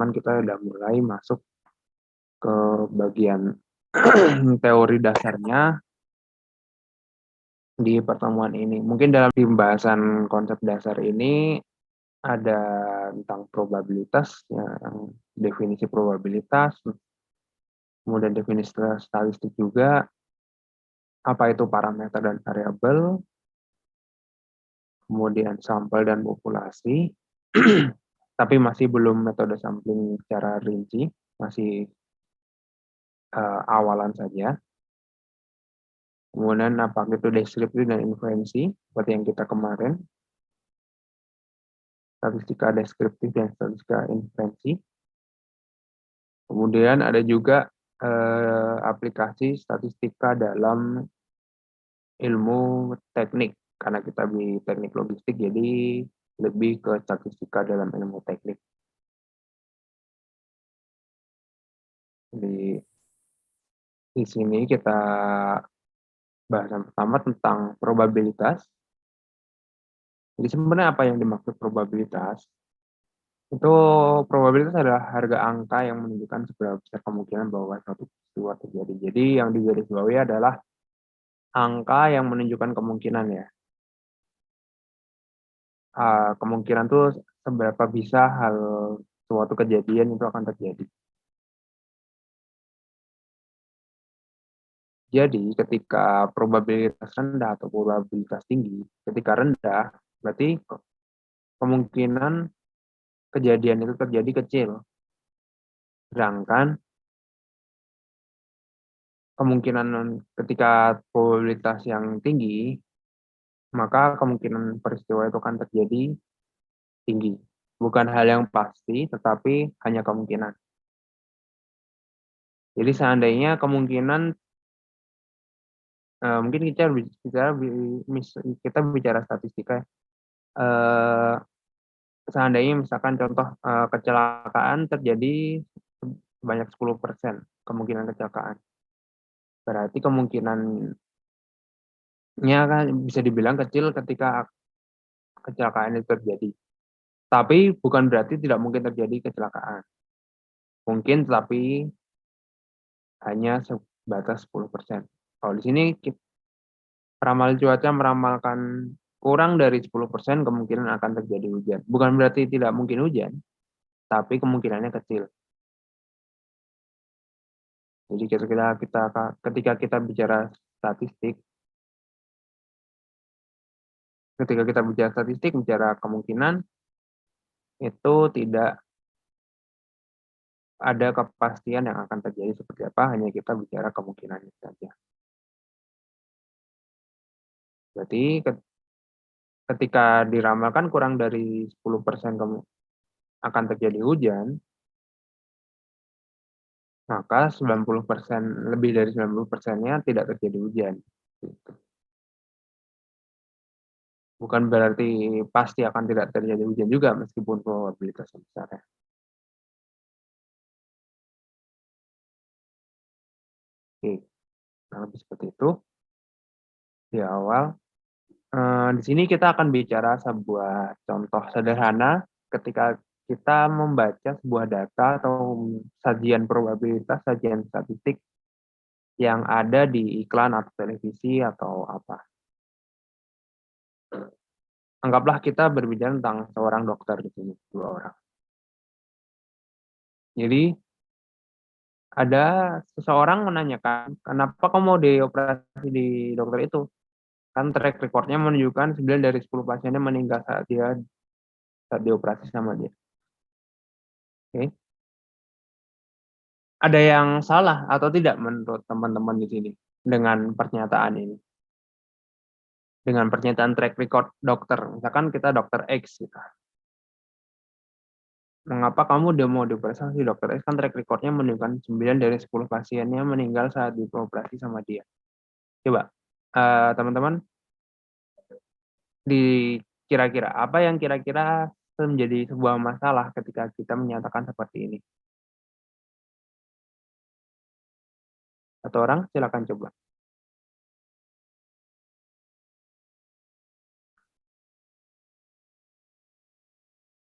kan kita udah mulai masuk ke bagian teori dasarnya di pertemuan ini. Mungkin dalam pembahasan konsep dasar ini ada tentang probabilitas, yang definisi probabilitas, kemudian definisi statistik juga, apa itu parameter dan variabel, kemudian sampel dan populasi, tapi masih belum metode sampling secara rinci, masih awalan saja. Kemudian apa itu deskriptif dan inferensi, seperti yang kita kemarin, statistika deskriptif dan statistika inferensi. Kemudian ada juga aplikasi statistika dalam ilmu teknik, karena kita di teknik logistik, jadi lebih ke statistika dalam ilmu teknik. Di sini kita bahasan pertama tentang probabilitas. Jadi sebenarnya apa yang dimaksud probabilitas? Itu probabilitas adalah harga angka yang menunjukkan seberapa besar kemungkinan bahwa suatu peristiwa terjadi. Jadi yang digarisbawahi adalah angka yang menunjukkan kemungkinan ya. Kemungkinan tuh seberapa bisa hal suatu kejadian itu akan terjadi. Jadi ketika probabilitas rendah atau probabilitas tinggi, ketika rendah berarti kemungkinan kejadian itu terjadi kecil. Sedangkan kemungkinan ketika probabilitas yang tinggi, maka kemungkinan peristiwa itu akan terjadi tinggi. Bukan hal yang pasti, tetapi hanya kemungkinan. Jadi seandainya kemungkinan, mungkin kita bicara statistika, seandainya misalkan contoh kecelakaan terjadi sebanyak 10% kemungkinan kecelakaan. Berarti kemungkinannya kan bisa dibilang kecil ketika kecelakaan itu terjadi. Tapi bukan berarti tidak mungkin terjadi kecelakaan. Mungkin, tapi hanya sebatas 10%. Kalau di sini peramal cuaca meramalkan kurang dari 10% kemungkinan akan terjadi hujan. Bukan berarti tidak mungkin hujan, tapi kemungkinannya kecil. Jadi ketika kita bicara statistik, bicara kemungkinan, itu tidak ada kepastian yang akan terjadi seperti apa, hanya kita bicara kemungkinannya saja. Berarti ketika diramalkan kurang dari 10% akan terjadi hujan, maka 90%, lebih dari 90%-nya tidak terjadi hujan. Gitu. Bukan berarti pasti akan tidak terjadi hujan juga, meskipun probabilitasnya besar ya. Oke, nah lebih seperti itu di awal. Di sini kita akan bicara sebuah contoh sederhana ketika kita membaca sebuah data atau sajian probabilitas, sajian statistik yang ada di iklan atau televisi atau apa. Anggaplah kita berbicara tentang seorang dokter di sini, 2 orang. Jadi ada seseorang menanyakan, "Kenapa kamu mau dioperasi di dokter itu?" Kan track record-nya menunjukkan 9 dari 10 pasiennya meninggal saat dioperasi sama dia. Oke. Ada yang salah atau tidak menurut teman-teman di sini dengan pernyataan ini? Dengan pernyataan track record dokter, misalkan kita dokter X gitu. "Mengapa kamu udah mau dioperasi dokter X? Kan track record-nya menunjukkan 9 dari 10 pasiennya meninggal saat dioperasi sama dia." Coba, teman-teman kira-kira apa yang kira-kira menjadi sebuah masalah ketika kita menyatakan seperti ini? Satu orang silakan coba,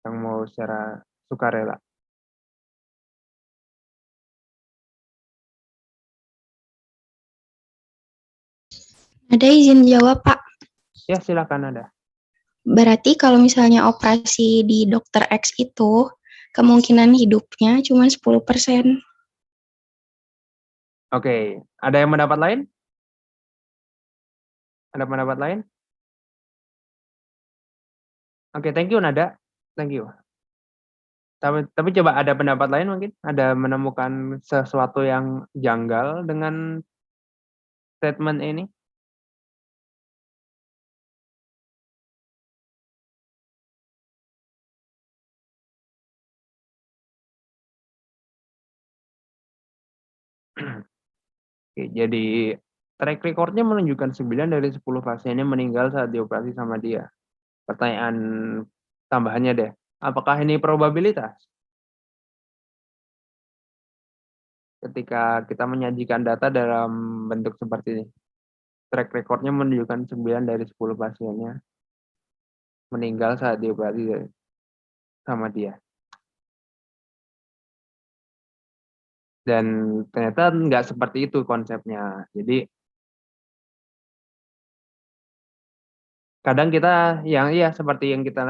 yang mau secara sukarela. Ada izin jawab, Pak. Ya, silakan ada. Berarti kalau misalnya operasi di dokter X itu, kemungkinan hidupnya cuma 10%. Oke, ada yang pendapat lain? Ada pendapat lain? Oke, thank you Nada. Thank you. Tapi coba ada pendapat lain mungkin? Ada menemukan sesuatu yang janggal dengan statement ini? Oke, jadi track record-nya menunjukkan 9 dari 10 pasiennya meninggal saat dioperasi sama dia. Pertanyaan tambahannya deh, apakah ini probabilitas? Ketika kita menyajikan data dalam bentuk seperti ini, track record-nya menunjukkan 9 dari 10 pasiennya meninggal saat dioperasi sama dia. Dan ternyata nggak seperti itu konsepnya. Jadi kadang kita yang iya seperti yang kita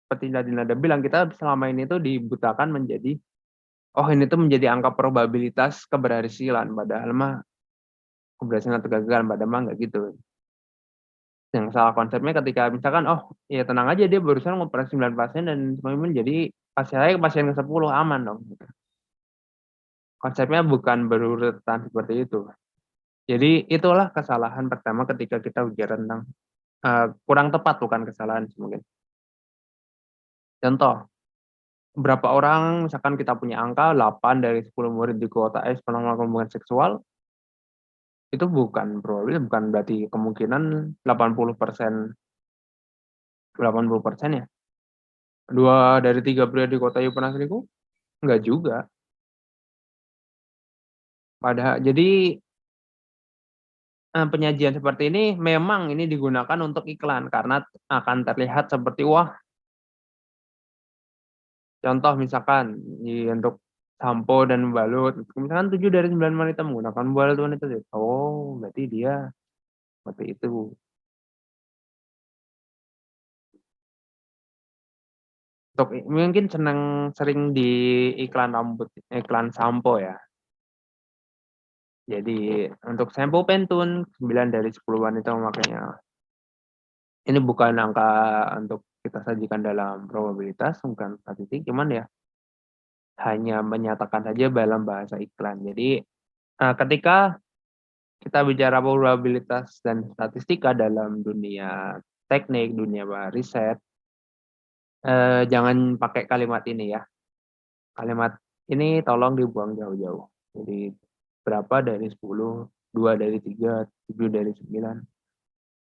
seperti tadi Nada bilang, kita selama ini tuh dibutakan menjadi, oh ini tuh menjadi angka probabilitas keberhasilan, padahal mah keberhasilan atau kegagalan, padahal mah nggak gitu. Yang salah konsepnya ketika misalkan, oh ya tenang aja dia barusan ngoperasi 9 pasien dan semuanya jadi pasien ke-10 aman dong. Gitu. Konsepnya bukan berurutan seperti itu. Jadi itulah kesalahan pertama ketika kita bicara tentang kurang tepat, bukan kesalahan mungkin. Contoh, berapa orang misalkan kita punya angka 8 dari 10 murid di kota X pernah melakukan hubungan seksual, itu bukan probabilitas, bukan berarti kemungkinan 80% 80% ya. 2 dari 3 pria di kota Y pernah selingkuh? Enggak juga. Padahal jadi penyajian seperti ini memang ini digunakan untuk iklan karena akan terlihat seperti wah, contoh misalkan untuk sampo dan balut, misalkan 7 dari 9 wanita menggunakan balut wanita. Oh, berarti dia seperti itu. Untuk mungkin sering di iklan rambut, iklan sampo ya. Jadi untuk sampo Pentun 9 dari 10 wanita memakainya. Ini bukan angka untuk kita sajikan dalam probabilitas, bukan statistik, cuman ya hanya menyatakan saja dalam bahasa iklan. Jadi ketika kita bicara probabilitas dan statistika dalam dunia teknik, dunia riset, jangan pakai kalimat ini ya. Kalimat ini tolong dibuang jauh-jauh. Jadi berapa dari 10, 2 dari 3, 7 dari 9.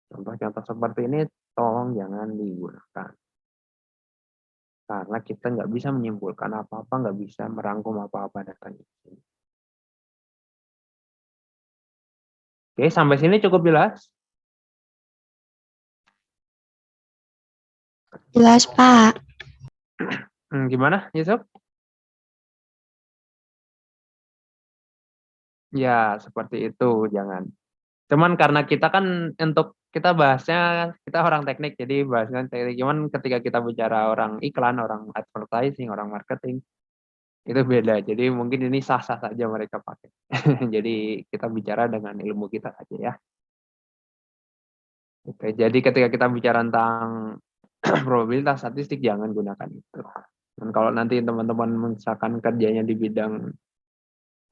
Contoh-contoh seperti ini tolong jangan digunakan. Karena kita nggak bisa menyimpulkan apa-apa, nggak bisa merangkum apa-apa datanya. Oke, sampai sini cukup jelas? Jelas, Pak. Gimana, Yusuf? Ya, seperti itu, jangan. Cuman karena kita kan untuk kita bahasnya, kita orang teknik, jadi bahasnya teknik. Cuman ketika kita bicara orang iklan, orang advertising, orang marketing, itu beda. Jadi mungkin ini sah-sah saja mereka pakai. Jadi kita bicara dengan ilmu kita aja ya. Oke, jadi ketika kita bicara tentang probabilitas statistik, jangan gunakan itu. Dan kalau nanti teman-teman misalkan kerjanya di bidang,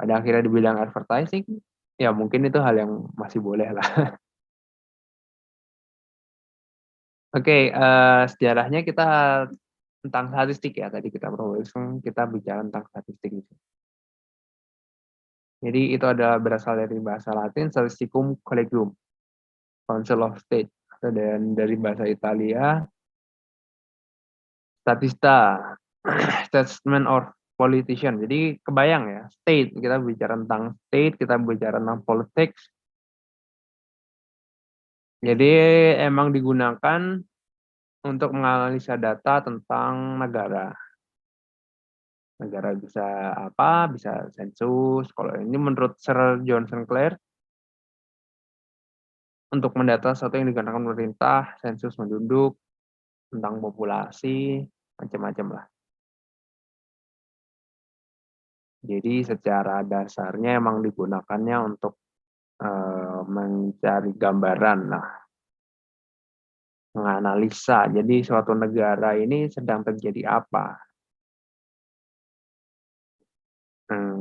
pada akhirnya di bidang advertising, ya mungkin itu hal yang masih boleh lah. Oke, sejarahnya kita tentang statistik ya, tadi kita probabilitas, kita bicara tentang statistik. Jadi itu ada berasal dari bahasa Latin, statisticum collegium, Council of State, dan dari bahasa Italia, statista, statesman or politician. Jadi kebayang ya, state, kita bicara tentang state, kita bicara tentang politics. Jadi emang digunakan untuk menganalisa data tentang negara. Negara bisa apa, bisa sensus. Kalau ini menurut Sir John Sinclair, untuk mendata sesuatu yang digunakan pemerintah, sensus penduduk, tentang populasi, macam-macam lah. Jadi secara dasarnya emang digunakannya untuk mencari gambaran, nah, menganalisa. Jadi suatu negara ini sedang terjadi apa.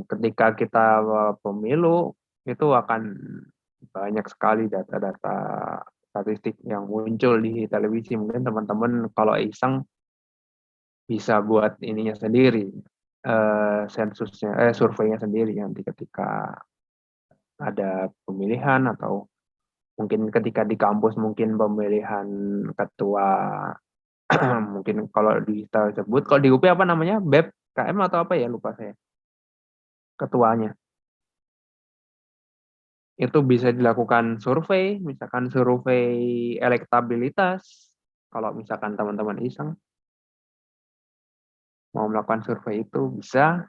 Ketika kita pemilu, itu akan banyak sekali data-data statistik yang muncul di televisi. Mungkin teman-teman kalau iseng bisa buat ininya sendiri, surveinya sendiri nanti ketika ada pemilihan atau mungkin ketika di kampus mungkin pemilihan ketua mungkin kalau kita sebut kalau di UP apa namanya BEP KM atau apa ya lupa saya ketuanya itu bisa dilakukan survei misalkan survei elektabilitas kalau misalkan teman-teman iseng mau melakukan survei itu bisa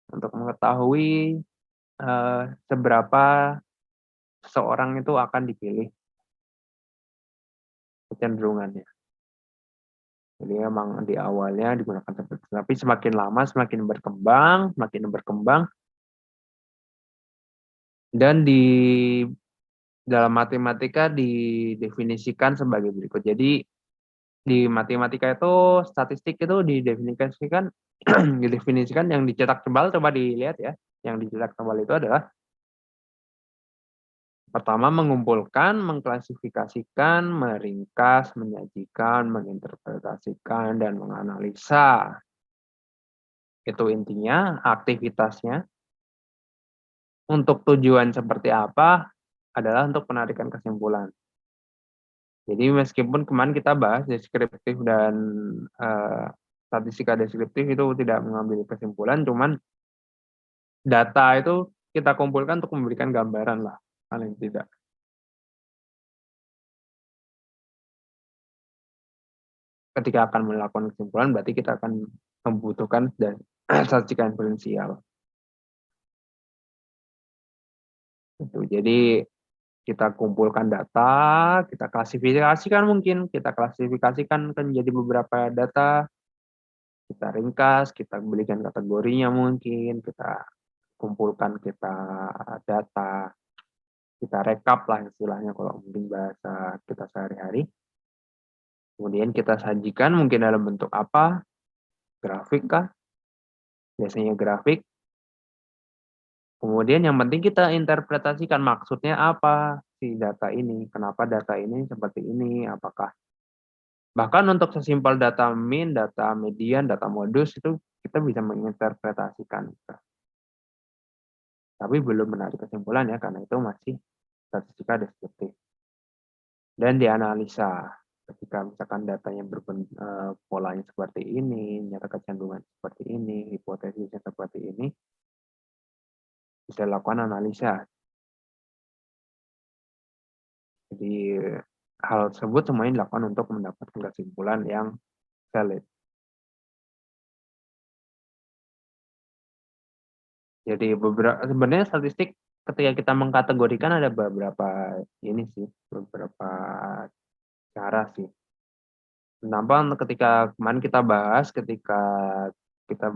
untuk mengetahui seberapa seseorang itu akan dipilih kecenderungannya. Jadi memang di awalnya digunakan seperti itu. Tapi semakin lama semakin berkembang dan di dalam matematika didefinisikan sebagai berikut. Jadi di matematika itu statistik itu didefinisikan didefinisikan yang dicetak tebal coba dilihat ya. Yang dicetak tebal itu adalah pertama mengumpulkan, mengklasifikasikan, meringkas, menyajikan, menginterpretasikan dan menganalisa. Itu intinya aktivitasnya. Untuk tujuan seperti apa adalah untuk penarikan kesimpulan. Jadi meskipun kemarin kita bahas deskriptif dan statistika deskriptif itu tidak mengambil kesimpulan, cuman data itu kita kumpulkan untuk memberikan gambaran lah, paling tidak. Ketika akan melakukan kesimpulan, berarti kita akan membutuhkan statistika inferensial. Jadi kita kumpulkan data, kita klasifikasikan mungkin, kita klasifikasikan menjadi beberapa data, kita ringkas, kita berikan kategorinya mungkin, kita kumpulkan, kita data, kita rekap lah istilahnya kalau mungkin bahasa kita sehari-hari. Kemudian kita sajikan mungkin dalam bentuk apa, grafik kah, biasanya grafik. Kemudian yang penting kita interpretasikan maksudnya apa si data ini, kenapa data ini seperti ini, apakah bahkan untuk sesimpel data mean, data median, data modus itu kita bisa menginterpretasikan. Tapi belum menarik kesimpulan ya, karena itu masih statistika deskriptif. Dan dianalisa ketika misalkan datanya polanya seperti ini, nyata kecenderungan seperti ini, hipotesisnya seperti ini, bisa dilakukan analisa. Jadi hal tersebut semuanya dilakukan untuk mendapatkan kesimpulan yang valid. Jadi sebenarnya statistik ketika kita mengkategorikan ada beberapa beberapa cara sih. Kenapa ketika kemarin kita bahas ketika kita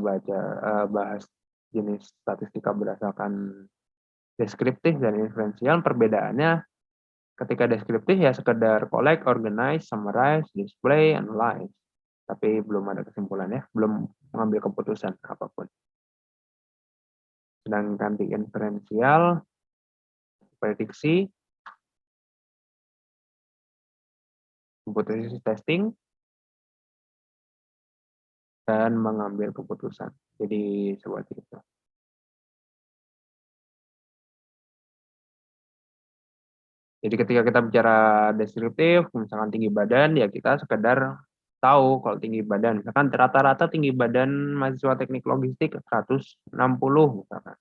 bahas jenis statistika berdasarkan deskriptif dan inferensial, perbedaannya ketika deskriptif ya sekedar collect, organize, summarize, display, analyze. Tapi belum ada kesimpulannya, belum mengambil keputusan apapun. Sedangkan di inferensial, prediksi, hipotesis testing, dan mengambil keputusan. Jadi seperti itu. Jadi ketika kita bicara deskriptif, misalkan tinggi badan, ya kita sekedar tahu kalau tinggi badan. Misalkan rata-rata tinggi badan mahasiswa teknik logistik 160 misalkan.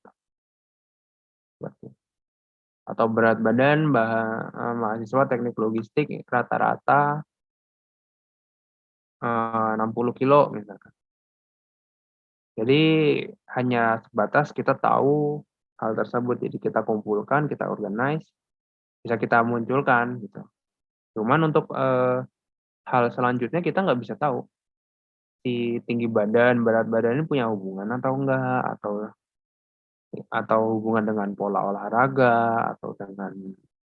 Atau berat badan mahasiswa teknik logistik rata-rata 60 kilo misalkan. Jadi hanya sebatas kita tahu hal tersebut. Jadi kita kumpulkan, kita organize, bisa kita munculkan gitu. Cuman untuk hal selanjutnya kita nggak bisa tahu si tinggi badan, berat badan ini punya hubungan atau enggak, atau hubungan dengan pola olahraga, atau dengan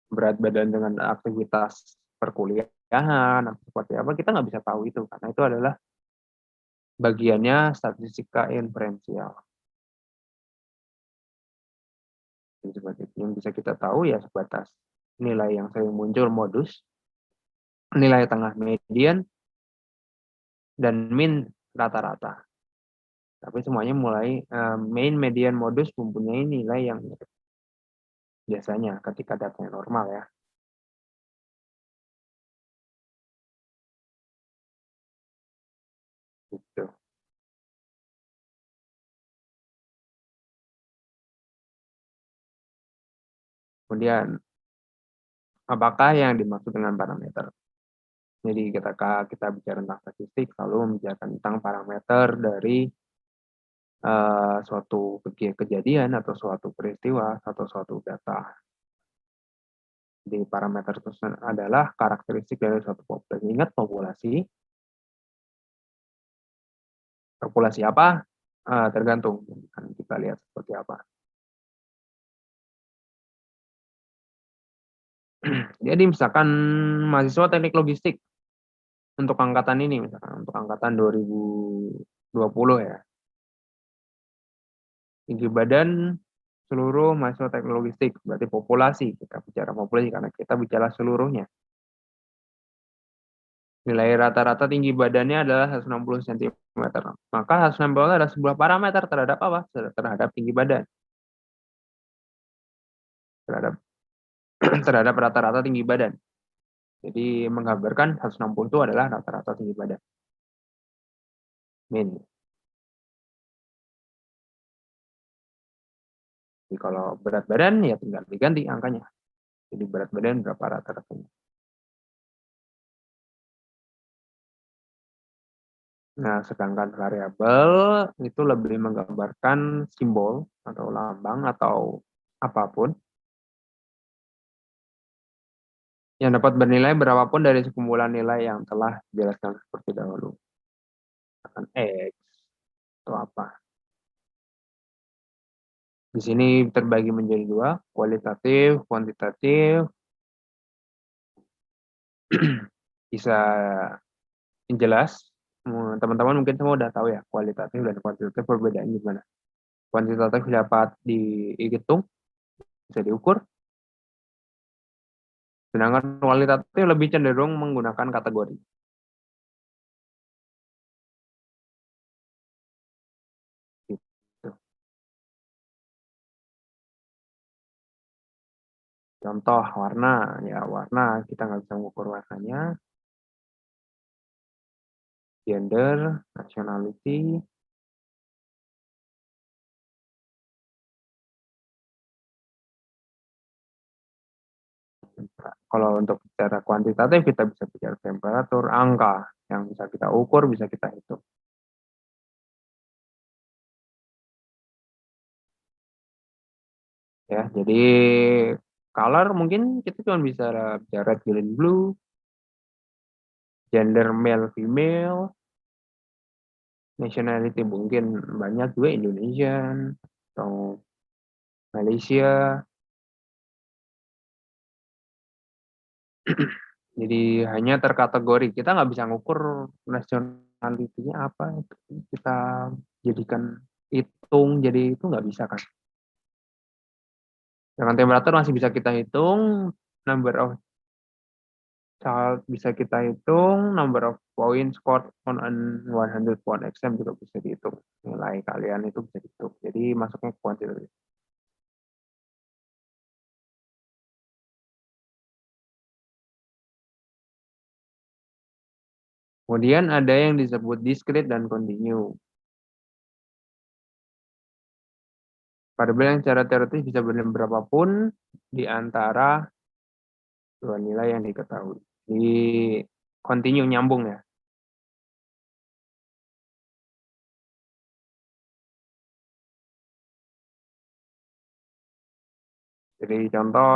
berat badan dengan aktivitas perkuliahan, atau seperti apa, kita nggak bisa tahu itu, karena itu adalah bagiannya statistika inferensial. Jadi seperti itu. Yang bisa kita tahu ya sebatas nilai yang sering muncul modus, nilai tengah median, dan min rata-rata. Tapi semuanya mulai main, median, modus mempunyai nilai yang mirip. Biasanya ketika datanya normal ya. Gitu. Kemudian, apakah yang dimaksud dengan parameter? Jadi ketika kita bicara tentang statistik, selalu membicarakan tentang parameter dari suatu kejadian atau suatu peristiwa atau suatu data. Jadi parameter itu adalah karakteristik dari suatu populasi. Ingat populasi. Populasi apa? Tergantung. Kan kita lihat seperti apa. Jadi misalkan mahasiswa teknik logistik untuk angkatan ini, misalkan untuk angkatan 2020 ya. Tinggi badan seluruh mahasiswa teknik logistik, berarti populasi. Kita bicara populasi karena kita bicara seluruhnya. Nilai rata-rata tinggi badannya adalah 160 cm. Maka 160 adalah sebuah parameter terhadap apa? Terhadap tinggi badan. Terhadap terhadap rata-rata tinggi badan. Jadi menggambarkan 160 itu adalah rata-rata tinggi badan. Min. Jadi kalau berat badan ya tinggal diganti angkanya. Jadi berat badan berapa rata-ratanya. Nah, sedangkan variabel itu lebih menggambarkan simbol atau lambang atau apapun yang dapat bernilai berapapun dari sekumpulan nilai yang telah dijelaskan seperti dahulu. Akan X atau apa. Di sini terbagi menjadi dua, kualitatif, kuantitatif. Bisa jelas, teman-teman mungkin semua udah tahu ya, kualitatif dan kuantitatif perbedaannya gimana. Kuantitatif dapat dihitung, bisa diukur, sedangkan kualitatif lebih cenderung menggunakan kategori. Gitu. Contoh warna, ya warna kita nggak bisa mengukur warnanya. Gender, nationality, kalau untuk secara kuantitatif kita bisa bicara temperatur, angka yang bisa kita ukur, bisa kita hitung. Ya, jadi color mungkin kita cuma bisa bicara red, green, blue, gender male, female, nationality mungkin banyak juga Indonesian atau Malaysia. Jadi hanya terkategori, kita nggak bisa ngukur nationality-nya apa, kita jadikan hitung, jadi itu nggak bisa kan. Dengan temperatur masih bisa kita hitung, number of child bisa kita hitung, number of points scored on an 100 point exam juga bisa dihitung. Nilai kalian itu bisa dihitung. Jadi masuknya kuantitatif. Kemudian ada yang disebut discrete dan continue. Variabel yang secara teoritis bisa bernilai berapapun di antara dua nilai yang diketahui. Di continue nyambung ya. Jadi contoh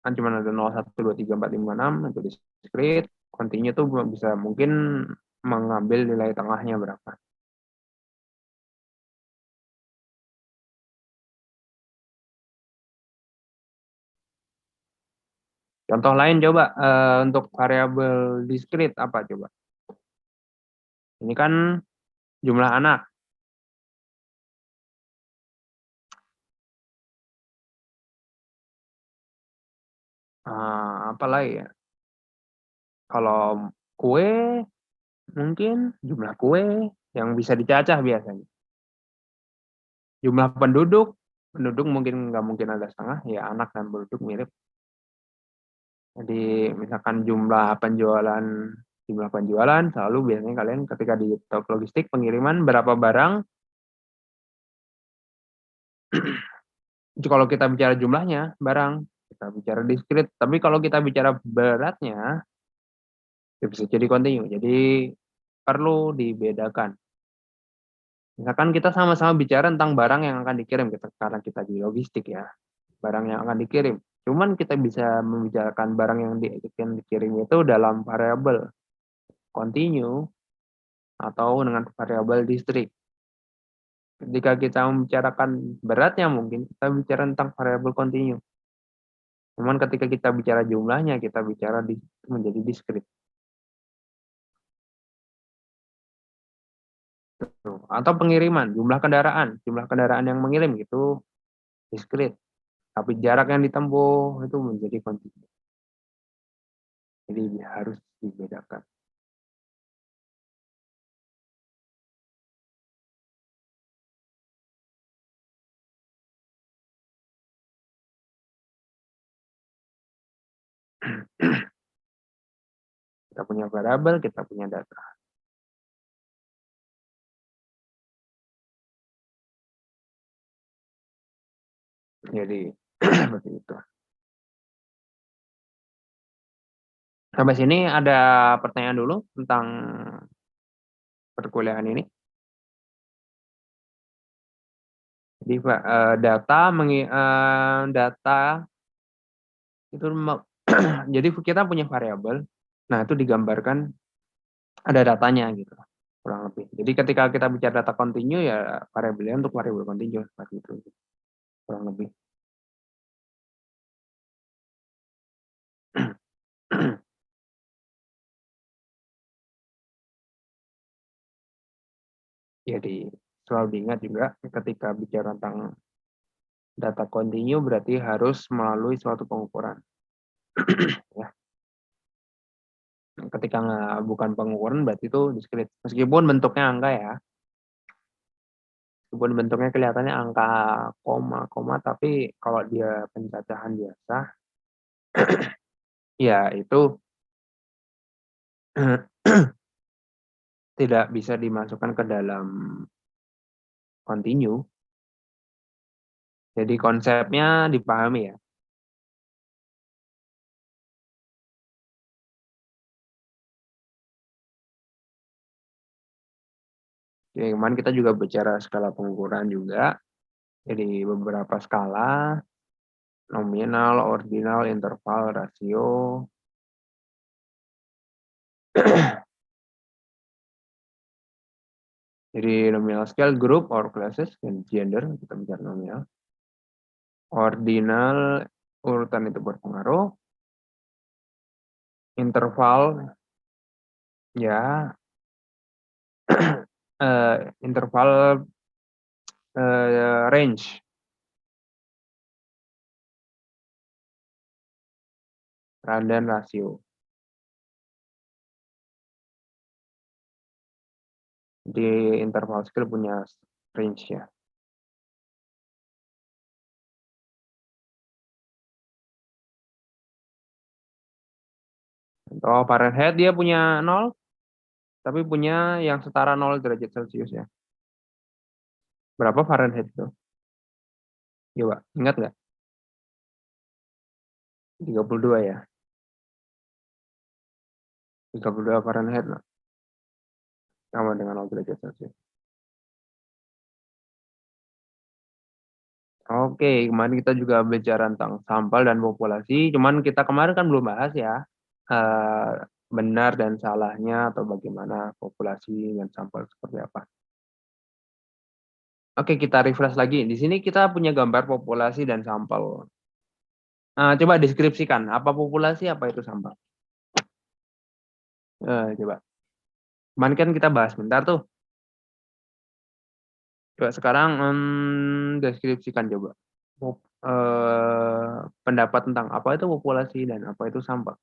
kan cuma ada 0, 1, 2, 3, 4, 5, 6 itu discrete. Continue tuh bisa mungkin mengambil nilai tengahnya berapa. Contoh lain coba untuk variabel discrete apa coba? Ini kan jumlah anak. Apa lagi ya? Kalau kue mungkin jumlah kue yang bisa dicacah biasanya. Jumlah penduduk mungkin nggak mungkin ada setengah, ya anak dan penduduk mirip. Jadi misalkan jumlah penjualan selalu biasanya kalian ketika di logistik pengiriman berapa barang. Kalau kita bicara jumlahnya barang, kita bicara diskrit. Tapi kalau kita bicara beratnya, ya bisa jadi kontinu. Jadi perlu dibedakan. Misalkan kita sama-sama bicara tentang barang yang akan dikirim, karena kita di logistik ya, barang yang akan dikirim. Cuman kita bisa membicarakan barang yang dikirim itu dalam variabel continue atau dengan variabel distrik. Ketika kita membicarakan beratnya mungkin kita bicara tentang variabel continue. Cuman ketika kita bicara jumlahnya, kita bicara menjadi diskrit. Atau pengiriman, jumlah kendaraan yang mengirim gitu diskrit. Tapi jarak yang ditempuh itu menjadi kontinu. Jadi harus dibedakan. Kita punya variabel, kita punya data. Jadi seperti itu. Sampai sini ada pertanyaan dulu tentang perkuliahan ini. Jadi data itu jadi kita punya variabel. Nah, itu digambarkan ada datanya gitu kurang lebih. Jadi ketika kita bicara data kontinu ya variabelnya untuk variabel kontinu seperti itu kurang lebih. Jadi selalu diingat juga ketika bicara tentang data kontinu berarti harus melalui suatu pengukuran. Ya. Ketika bukan pengukuran berarti itu diskrit. Meskipun bentuknya angka ya. Meskipun bentuknya kelihatannya angka koma, tapi kalau dia pencacahan biasa, ya itu tidak bisa dimasukkan ke dalam kontinu. Jadi konsepnya dipahami ya. Jadi kemarin kita juga bicara skala pengukuran juga. Jadi beberapa skala, nominal, ordinal, interval, rasio. Jadi nominal scale, group or classes, dan gender, kita bicara nominal. Ordinal, urutan itu berpengaruh. Interval, ya, interval range. Dan rasio. Di interval scale punya range ya. Contoh Fahrenheit dia punya 0, tapi punya yang setara 0 derajat Celcius ya. Berapa Fahrenheit itu? Coba, ingat nggak? 32 ya. 32 Fahrenheit lah. Sama dengan 0 derajat Celcius. Oke, kemarin kita juga bicara tentang sampel dan populasi, cuman kita kemarin kan belum bahas ya, benar dan salahnya atau bagaimana populasi dan sampel seperti apa. Oke, kita refresh lagi. Di sini kita punya gambar populasi dan sampel. Coba deskripsikan, apa populasi, apa itu sampel? Coba. Kemarin kan kita bahas bentar tuh. Coba sekarang, deskripsikan coba. Pendapat tentang apa itu populasi dan apa itu sampel.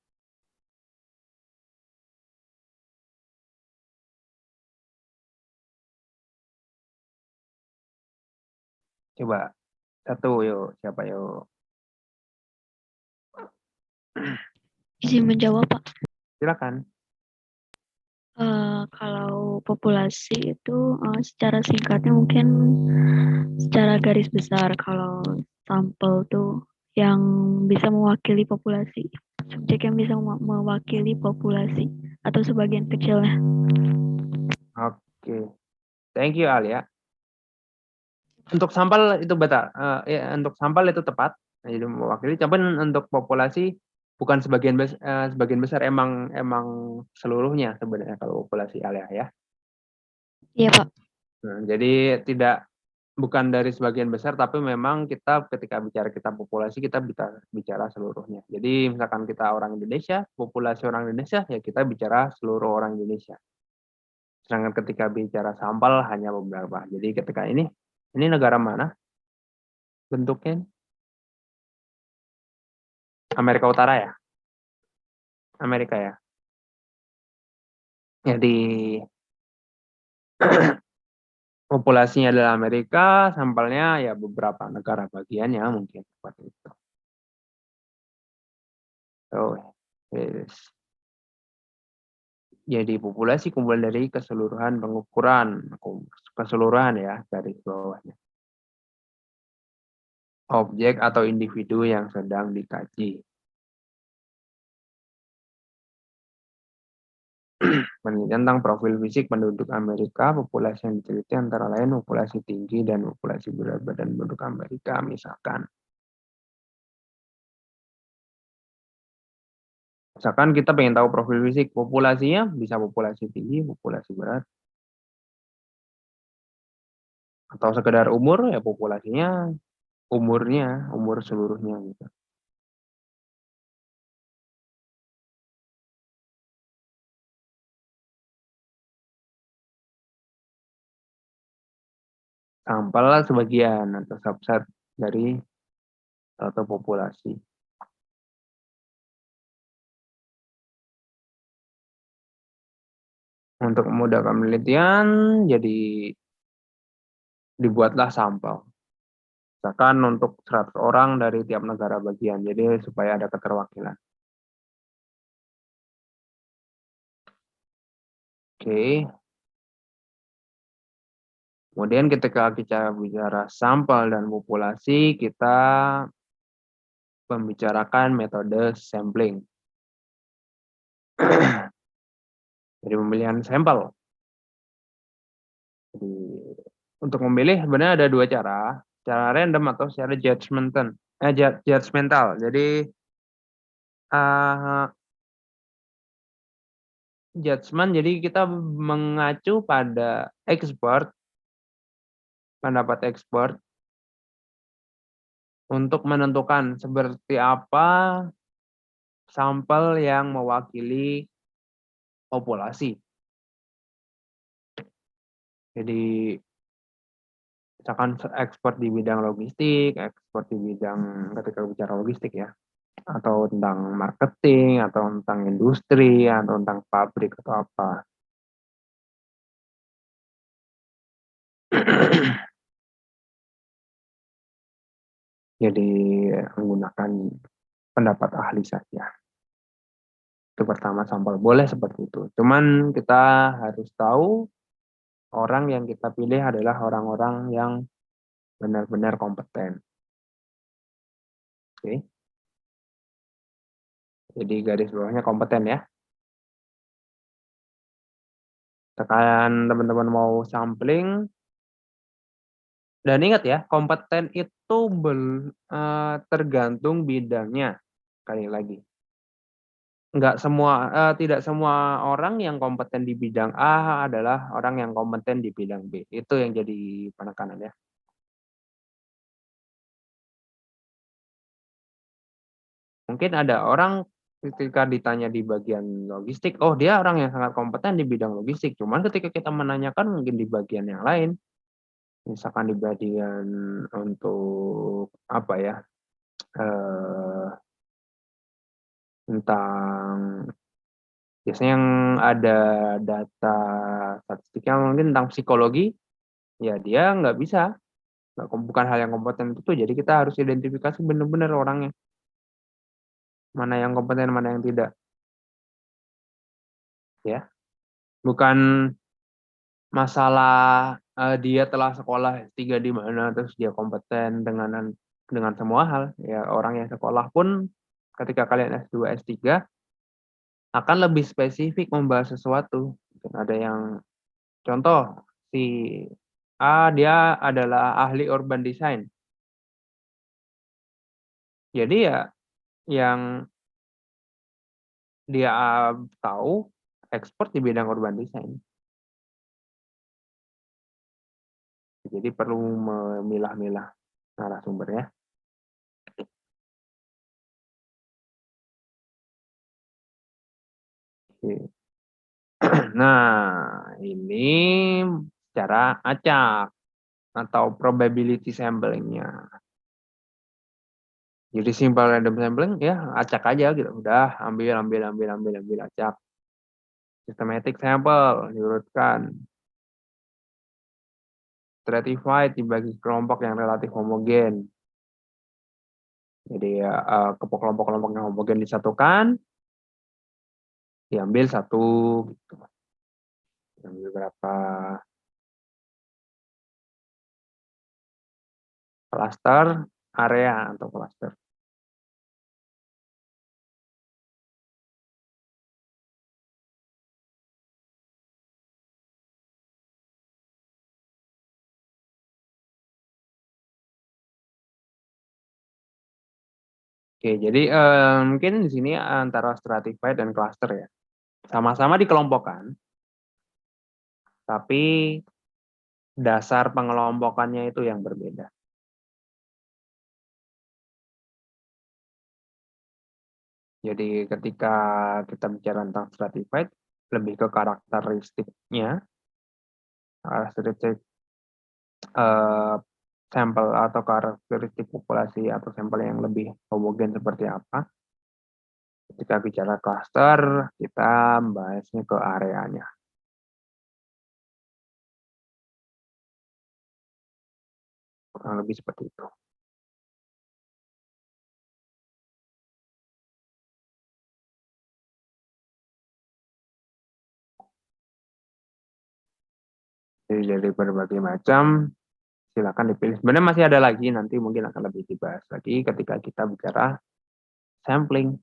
Coba, satu yuk, siapa yuk? Izin menjawab, Pak. Silakan. Kalau populasi itu secara singkatnya mungkin secara garis besar. Kalau sampel tuh yang bisa mewakili populasi, subjek yang bisa mewakili populasi atau sebagian kecilnya. Oke, thank you Alia. Untuk sampel itu betul, ya, untuk sampel itu tepat, jadi mewakili. Tapi untuk populasi bukan sebagian besar, emang seluruhnya sebenarnya kalau populasi Alia ya. Iya, Pak. Nah, jadi bukan dari sebagian besar, tapi memang kita ketika kita populasi kita bicara seluruhnya. Jadi misalkan kita orang Indonesia, populasi orang Indonesia, ya kita bicara seluruh orang Indonesia. Sedangkan ketika bicara sampel hanya beberapa. Jadi ketika ini negara mana bentuknya? Amerika Utara ya? Amerika ya? Jadi populasinya adalah Amerika, sampelnya ya beberapa negara bagiannya mungkin seperti itu. So, yes. Jadi populasi kumpulan dari keseluruhan pengukuran, keseluruhan ya garis bawahnya. Objek atau individu yang sedang dikaji. Penelitian tentang profil fisik penduduk Amerika, populasi yang diteliti antara lain populasi tinggi dan populasi berat badan penduduk Amerika misalkan. Misalkan kita pengen tahu profil fisik populasinya, bisa populasi tinggi, populasi berat. Atau sekedar umur, ya populasinya, umur seluruhnya gitu. Sampel sebagian atau subset dari suatu populasi. Untuk memudahkan penelitian, jadi dibuatlah sampel. Misalkan untuk 100 orang dari tiap negara bagian, jadi supaya ada keterwakilan. Oke. Kemudian ketika kita bicara sampel dan populasi, kita membicarakan metode sampling. Jadi pemilihan sampel. Jadi, untuk memilih sebenarnya ada dua cara, secara random atau secara judgmental. Jadi judgment, jadi kita mengacu pada pendapat expert untuk menentukan seperti apa sampel yang mewakili populasi. Jadi misalkan expert di bidang logistik, expert di bidang ketika bicara logistik ya, atau tentang marketing, atau tentang industri, atau tentang pabrik atau apa. Jadi menggunakan pendapat ahli saja. Itu pertama, sampel boleh seperti itu. Cuman kita harus tahu orang yang kita pilih adalah orang-orang yang benar-benar kompeten. Oke. Jadi garis bawahnya kompeten ya. Tekan teman-teman mau sampling, Dan ingat ya, kompeten itu tergantung bidangnya. Sekali lagi, tidak semua orang yang kompeten di bidang A adalah orang yang kompeten di bidang B. Itu yang jadi penekanan ya. Mungkin ada orang ketika ditanya di bagian logistik, oh dia orang yang sangat kompeten di bidang logistik. Cuman ketika kita menanyakan mungkin di bagian yang lain, misalkan di bagian untuk apa ya, tentang biasanya yang ada data statistiknya mungkin tentang psikologi, ya dia nggak bisa, bukan hal yang kompeten itu. Jadi kita harus identifikasi benar-benar orangnya, mana yang kompeten, mana yang tidak, ya. Bukan masalah dia telah sekolah S3 di mana terus dia kompeten dengan semua hal. Ya orang yang sekolah pun ketika kalian S2, S3 akan lebih spesifik membahas sesuatu. Ada yang contoh si A dia adalah ahli urban design. Jadi ya yang dia tahu expert di bidang urban design. Jadi perlu memilah-milah narasumbernya. Oke. Nah, ini cara acak atau probability sampling-nya. Jadi simple random sampling ya acak aja gitu. Udah ambil acak. Systematic sample diurutkan. Stratified dibagi kelompok yang relatif homogen. Jadi kelompok-kelompok yang homogen disatukan, diambil satu gitu. Diambil berapa klaster area atau klaster. Oke, jadi mungkin di sini antara stratified dan cluster ya. Sama-sama dikelompokkan, tapi dasar pengelompokannya itu yang berbeda. Jadi ketika kita bicara tentang stratified, lebih ke karakteristiknya, karakteristik sampel atau karakteristik populasi atau sampel yang lebih homogen seperti apa. Ketika bicara cluster, kita membahasnya ke areanya. Kurang lebih seperti itu. Jadi dari berbagai macam, silakan dipilih. Sebenarnya masih ada lagi, nanti mungkin akan lebih dibahas lagi ketika kita bicara sampling.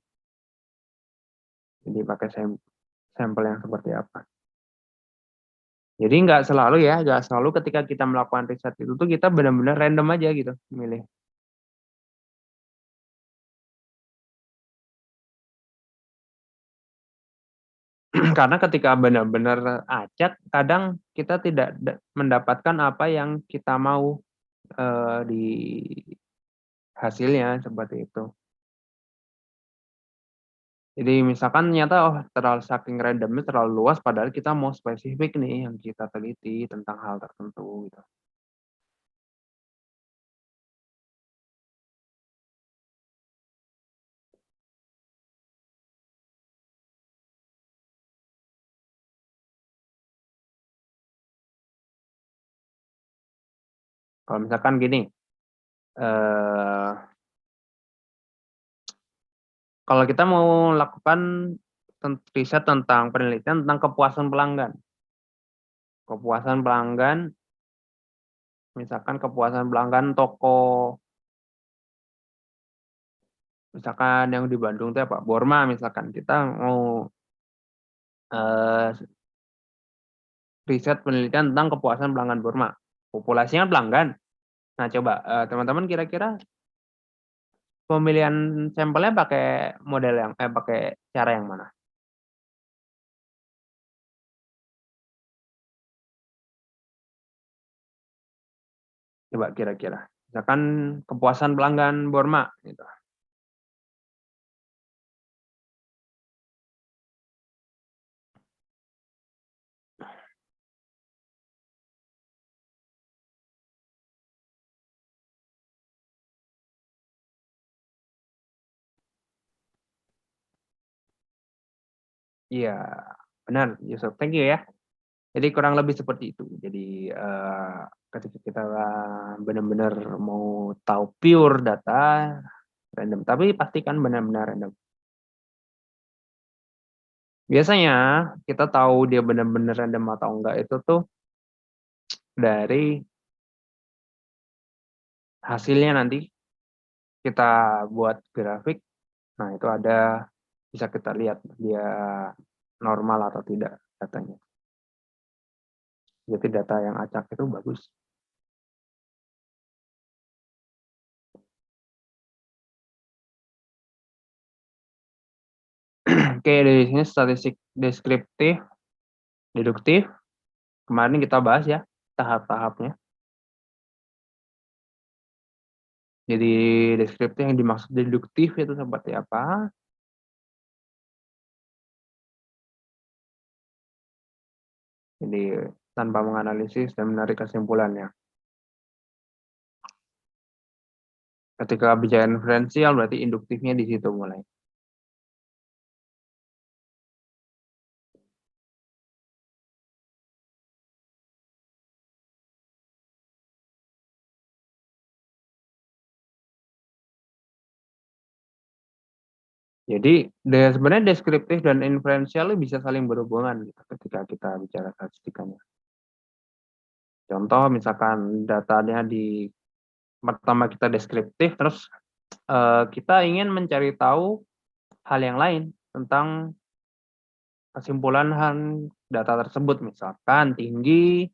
Jadi pakai sampel yang seperti apa. Jadi nggak selalu ketika kita melakukan riset itu tuh kita benar-benar random aja gitu milih. Karena ketika benar-benar acak, kadang kita tidak mendapatkan apa yang kita mau di hasilnya seperti itu. Jadi misalkan ternyata saking randomnya terlalu luas, padahal kita mau spesifik nih yang kita teliti tentang hal tertentu gitu. Kalau misalkan gini, kalau kita mau lakukan riset tentang penelitian tentang kepuasan pelanggan. Kepuasan pelanggan, misalkan kepuasan pelanggan toko, misalkan yang di Bandung itu apa? Borma misalkan. Kita mau riset penelitian tentang kepuasan pelanggan Borma. Populasinya pelanggan. Nah, coba teman-teman kira-kira pemilihan sampelnya pakai model yang pakai cara yang mana? Coba kira-kira. Misalkan kepuasan pelanggan Borma gitu. Iya, benar Yusuf. Thank you ya. Jadi kurang lebih seperti itu. Jadi ketika kita benar-benar mau tahu pure data random, tapi pastikan benar-benar random. Biasanya kita tahu dia benar-benar random atau enggak itu tuh dari hasilnya nanti kita buat grafik. Nah, itu ada bisa kita lihat dia normal atau tidak datanya. Jadi data yang acak itu bagus. Oke, dari sini statistik deskriptif, deduktif. Kemarin kita bahas ya tahap-tahapnya. Jadi deskriptif yang dimaksud deduktif itu seperti apa? Jadi tanpa menganalisis dan menarik kesimpulannya. Ketika bicara inferensial berarti induktifnya di situ mulai. Jadi sebenarnya deskriptif dan inferensial bisa saling berhubungan gitu, ketika kita bicara statistikanya. Contoh misalkan datanya di pertama kita deskriptif, terus kita ingin mencari tahu hal yang lain tentang kesimpulan data tersebut. Misalkan tinggi,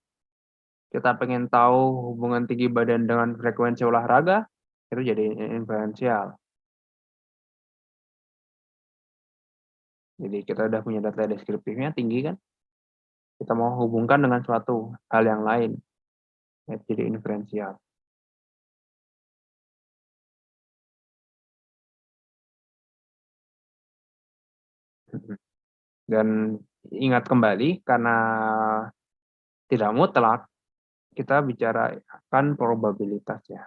kita pengen tahu hubungan tinggi badan dengan frekuensi olahraga, itu jadi inferensial. Jadi kita udah punya data deskriptifnya tinggi kan, kita mau hubungkan dengan suatu hal yang lain, jadi inferensial. Dan ingat kembali, karena tidak mutlak, kita bicarakan probabilitas ya,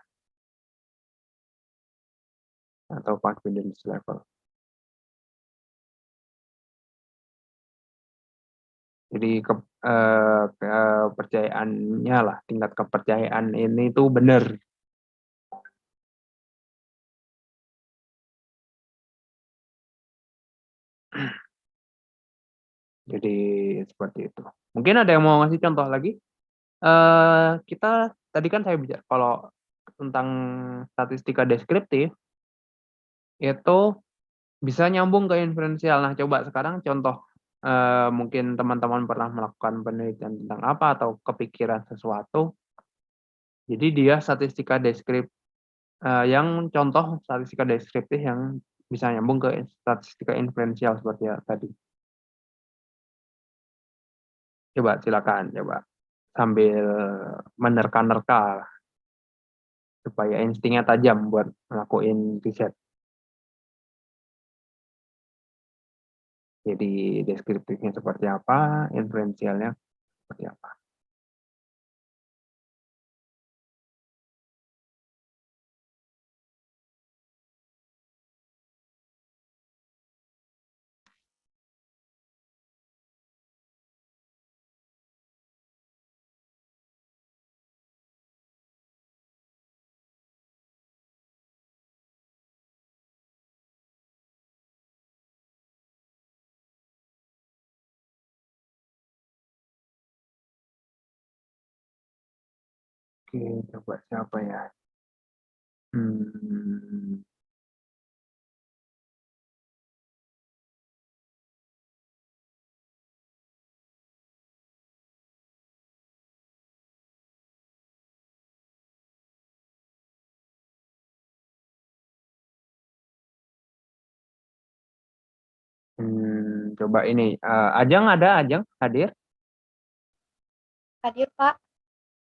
atau confidence level. Jadi kepercayaannya lah, tingkat kepercayaan ini tuh benar. Jadi seperti itu. Mungkin ada yang mau ngasih contoh lagi? Kita tadi kan saya bicara kalau tentang statistika deskriptif itu bisa nyambung ke inferensial. Nah, coba sekarang contoh, mungkin teman-teman pernah melakukan penelitian tentang apa atau kepikiran sesuatu. Jadi dia statistika yang contoh statistika deskriptif yang bisa nyambung ke statistika inferensial seperti tadi. Coba silakan coba sambil menerka-nerka supaya instingnya tajam buat ngelakuin riset. Jadi deskriptifnya seperti apa, inferensialnya seperti apa. Oke, coba siapa ya? Hmm, Coba ini, Ajeng ada? Ajeng hadir? Hadir, Pak.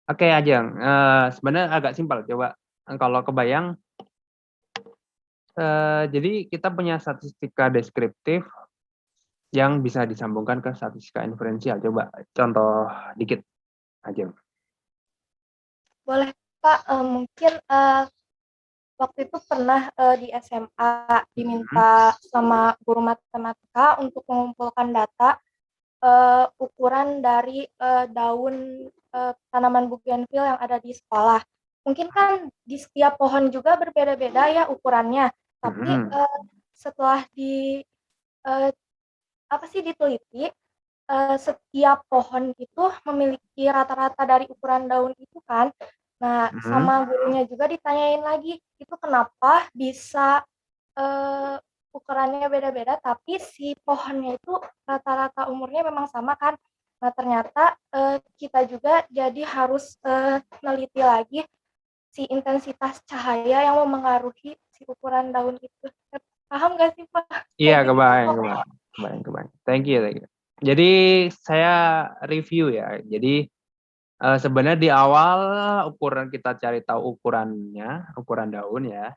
Oke, Ajeng, sebenarnya agak simpel, coba kalau kebayang, jadi kita punya statistika deskriptif yang bisa disambungkan ke statistika inferensial. Coba contoh dikit, Ajeng. Boleh, Pak. Mungkin waktu itu pernah di SMA diminta sama guru matematika untuk mengumpulkan data ukuran dari daun tanaman bougainville yang ada di sekolah. Mungkin kan di setiap pohon juga berbeda-beda ya ukurannya, tapi setelah diteliti, setiap pohon itu memiliki rata-rata dari ukuran daun itu kan. Nah, sama gurunya juga ditanyain lagi, itu kenapa bisa ukurannya beda-beda, tapi si pohonnya itu rata-rata umurnya memang sama kan. Nah, ternyata kita juga jadi harus neliti lagi si intensitas cahaya yang memengaruhi si ukuran daun itu. Paham nggak sih, Pak? Iya, kebayang. Thank you. Jadi saya review ya. Jadi sebenarnya di awal ukuran kita cari tahu ukuran daun ya.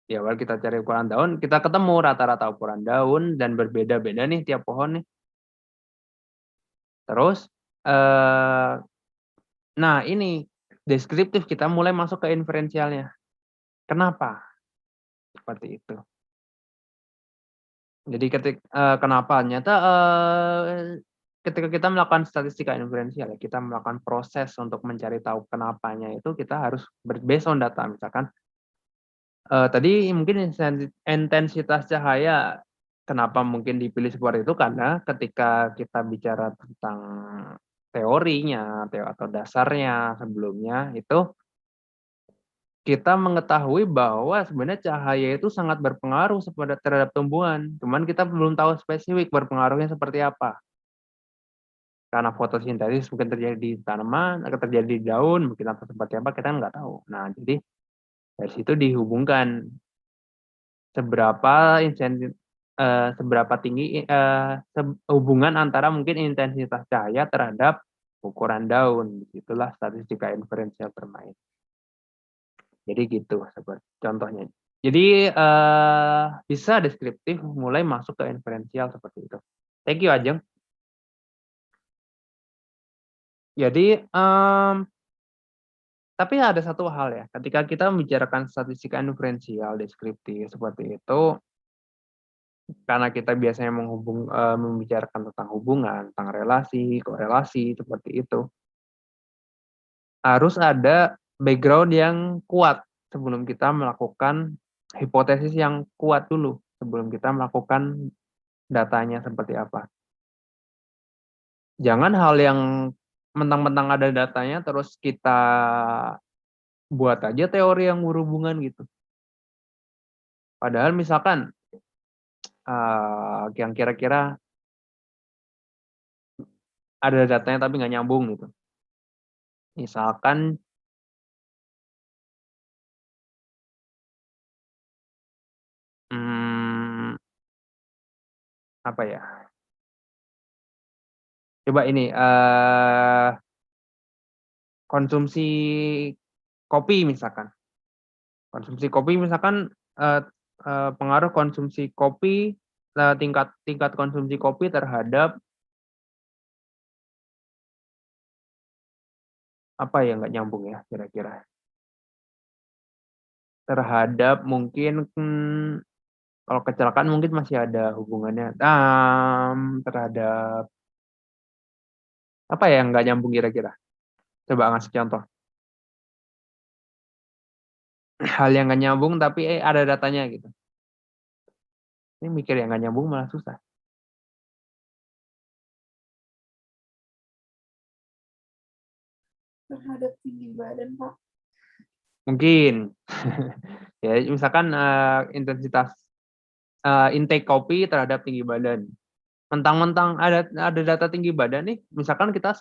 Di awal kita cari ukuran daun, kita ketemu rata-rata ukuran daun dan berbeda-beda nih tiap pohon nih. Terus, nah ini deskriptif kita mulai masuk ke inferensialnya. Kenapa? Seperti itu. Jadi kenapa? Ternyata ketika kita melakukan statistika inferensial, kita melakukan proses untuk mencari tahu kenapanya itu kita harus based on data. Misalkan tadi mungkin intensitas cahaya kenapa mungkin dipilih seperti itu karena ketika kita bicara tentang teorinya atau dasarnya sebelumnya itu kita mengetahui bahwa sebenarnya cahaya itu sangat berpengaruh terhadap tumbuhan. Cuman kita belum tahu spesifik berpengaruhnya seperti apa. Karena fotosintesis mungkin terjadi di tanaman, atau terjadi di daun, mungkin atau seperti apa kita nggak tahu. Nah, jadi dari situ dihubungkan seberapa tinggi hubungan antara mungkin intensitas cahaya terhadap ukuran daun. Itulah statistika inferensial bermain. Jadi gitu seperti contohnya. Jadi bisa deskriptif mulai masuk ke inferensial seperti itu. Thank you Ajeng. Jadi tapi ada satu hal ya, ketika kita membicarakan statistika inferensial deskriptif seperti itu, karena kita biasanya membicarakan tentang hubungan, tentang relasi, korelasi seperti itu, harus ada background yang kuat sebelum kita melakukan hipotesis yang kuat dulu, sebelum kita melakukan datanya seperti apa. Jangan hal yang mentang-mentang ada datanya terus kita buat aja teori yang berhubungan gitu. Padahal misalkan yang kira-kira ada datanya tapi nggak nyambung gitu. Misalkan apa ya? Coba ini konsumsi kopi misalkan. Konsumsi kopi misalkan pengaruh konsumsi kopi, tingkat konsumsi kopi terhadap apa ya nggak nyambung ya kira-kira. Terhadap mungkin kalau kecelakaan mungkin masih ada hubungannya. Terhadap apa ya nggak nyambung kira-kira. Coba ngasih contoh. Hal yang nggak nyambung tapi ada datanya gitu. Ini mikir yang nggak nyambung malah susah. Terhadap tinggi badan, Pak. Mungkin. Ya, misalkan intensitas intake kopi terhadap tinggi badan. Mentang-mentang ada data tinggi badan nih, misalkan kita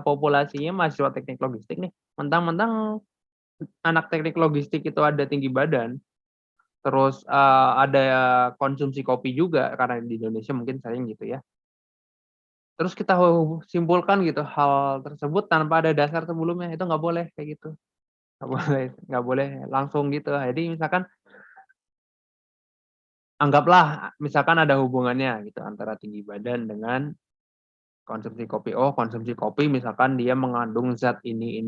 populasinya mahasiswa teknik logistik nih, mentang-mentang anak teknik logistik itu ada tinggi badan, terus ada konsumsi kopi juga karena di Indonesia mungkin sering gitu ya. Terus kita simpulkan gitu hal tersebut tanpa ada dasar sebelumnya, itu nggak boleh kayak gitu. Nggak boleh langsung gitu. Jadi misalkan anggaplah misalkan ada hubungannya gitu antara tinggi badan dengan konsumsi kopi. Oh, konsumsi kopi misalkan dia mengandung zat ini.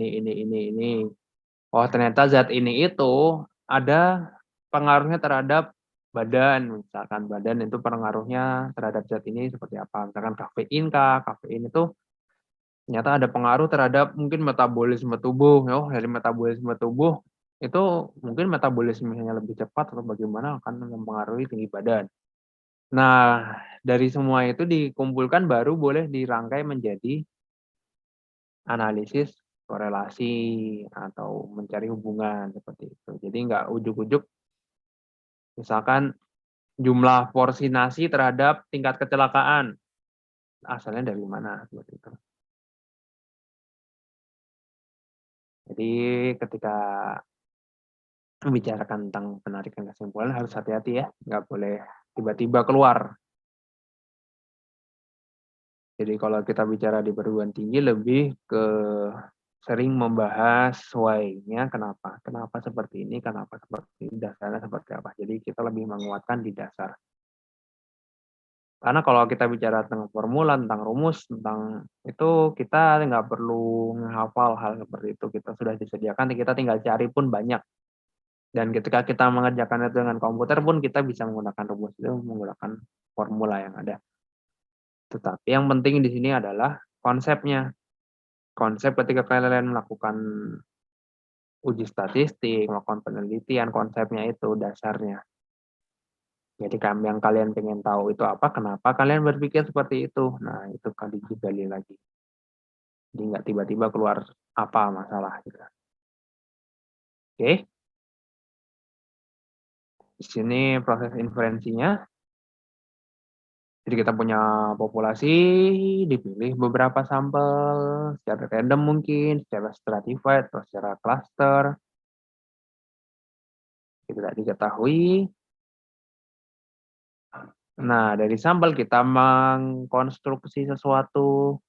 Oh, ternyata zat ini itu ada pengaruhnya terhadap badan. Misalkan badan itu pengaruhnya terhadap zat ini seperti apa. Misalkan kafein kah, kafein itu ternyata ada pengaruh terhadap mungkin metabolisme tubuh. Oh, dari metabolisme tubuh itu mungkin metabolismenya lebih cepat atau bagaimana akan mempengaruhi tinggi badan. Nah, dari semua itu dikumpulkan baru boleh dirangkai menjadi analisis korelasi atau mencari hubungan seperti itu. Jadi nggak ujuk-ujuk misalkan jumlah porsi nasi terhadap tingkat kecelakaan, asalnya dari mana seperti itu. Jadi ketika membicarakan tentang penarikan kesimpulan harus hati-hati ya, nggak boleh tiba-tiba keluar. Jadi kalau kita bicara di perguruan tinggi lebih ke sering membahas why-nya kenapa seperti ini, kenapa seperti ini, dasarnya seperti apa. Jadi kita lebih menguatkan di dasar. Karena kalau kita bicara tentang formula, tentang rumus, tentang itu kita nggak perlu menghafal hal seperti itu. Kita sudah disediakan, kita tinggal cari pun banyak. Dan ketika kita mengerjakan itu dengan komputer pun kita bisa menggunakan rumus itu, menggunakan formula yang ada. Tetapi yang penting di sini adalah konsepnya. Konsep ketika kalian melakukan uji statistik, melakukan penelitian, konsepnya itu dasarnya. Jadi yang kalian pengen tahu itu apa, kenapa kalian berpikir seperti itu. Nah, itu kan digali lagi. Jadi nggak tiba-tiba keluar apa masalah gitu. Oke. Di sini proses inferensinya. Jadi kita punya populasi, dipilih beberapa sampel secara random mungkin, secara stratified atau secara cluster. Tidak diketahui. Nah, dari sampel kita mengkonstruksi sesuatu.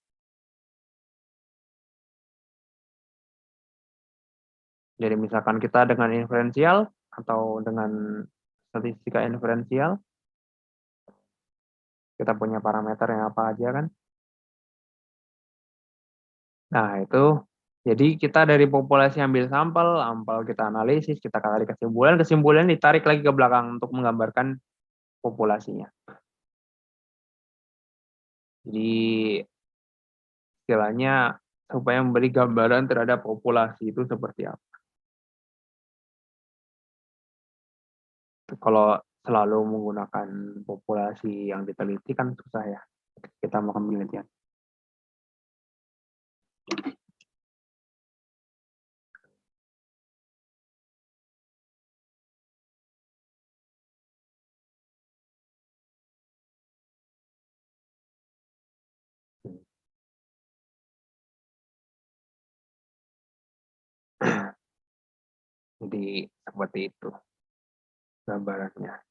Jadi misalkan kita dengan inferensial atau dengan statistika inferensial, kita punya parameter yang apa aja kan. Nah, itu jadi kita dari populasi ambil sampel kita analisis, kita tarik kesimpulan ditarik lagi ke belakang untuk menggambarkan populasinya. Jadi istilahnya supaya memberi gambaran terhadap populasi itu seperti apa. Kalau selalu menggunakan populasi yang diteliti kan susah ya. Kita melakukan penelitian. Jadi seperti itu gambarannya.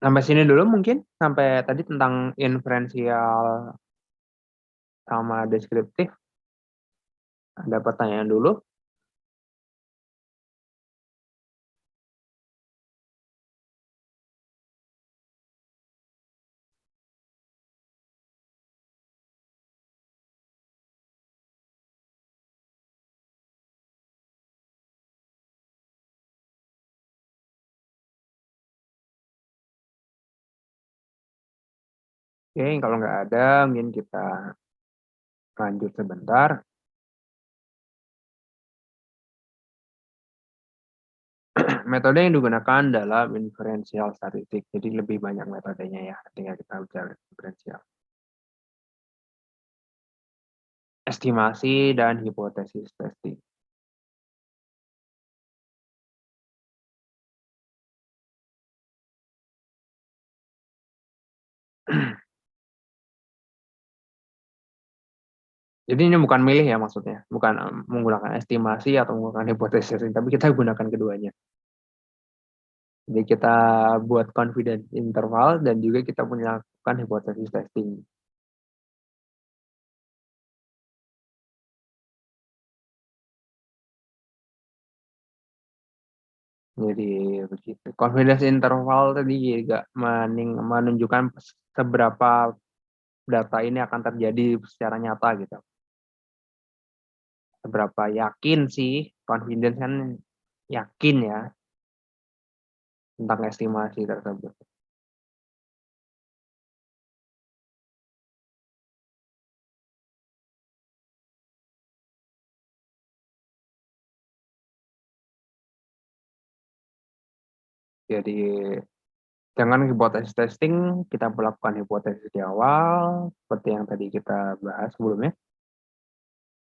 Sampai sini dulu mungkin, sampai tadi tentang inferensial sama deskriptif. Ada pertanyaan dulu? Oke, kalau nggak ada, mungkin kita lanjut sebentar. Metode yang digunakan dalam inferensial statistik. Jadi lebih banyak metodenya ya ketika kita bicara inferensial. Estimasi dan hipotesis testing. Jadi ini bukan milih ya maksudnya, bukan menggunakan estimasi atau menggunakan hipotesis, tapi kita gunakan keduanya. Jadi kita buat confidence interval dan juga kita melakukan hipotesis testing. Jadi begitu. Confidence interval tadi juga menunjukkan seberapa data ini akan terjadi secara nyata gitu. Seberapa yakin sih, confidence kan yakin ya tentang estimasi tersebut. Jadi dengan hipotesis testing kita melakukan hipotesis di awal seperti yang tadi kita bahas sebelumnya.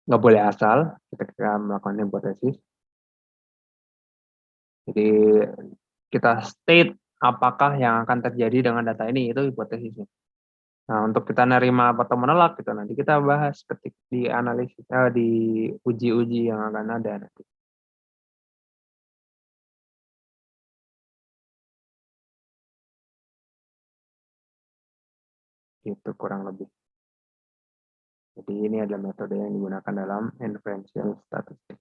Nggak boleh asal kita melakukan hipotesis. Jadi kita state apakah yang akan terjadi dengan data ini, itu hipotesisnya. Nah, untuk kita nerima atau menolak gitu nanti kita bahas ketika di analisis di uji-uji yang akan ada nanti. Itu kurang lebih. Jadi ini adalah metode yang digunakan dalam inferential statistics.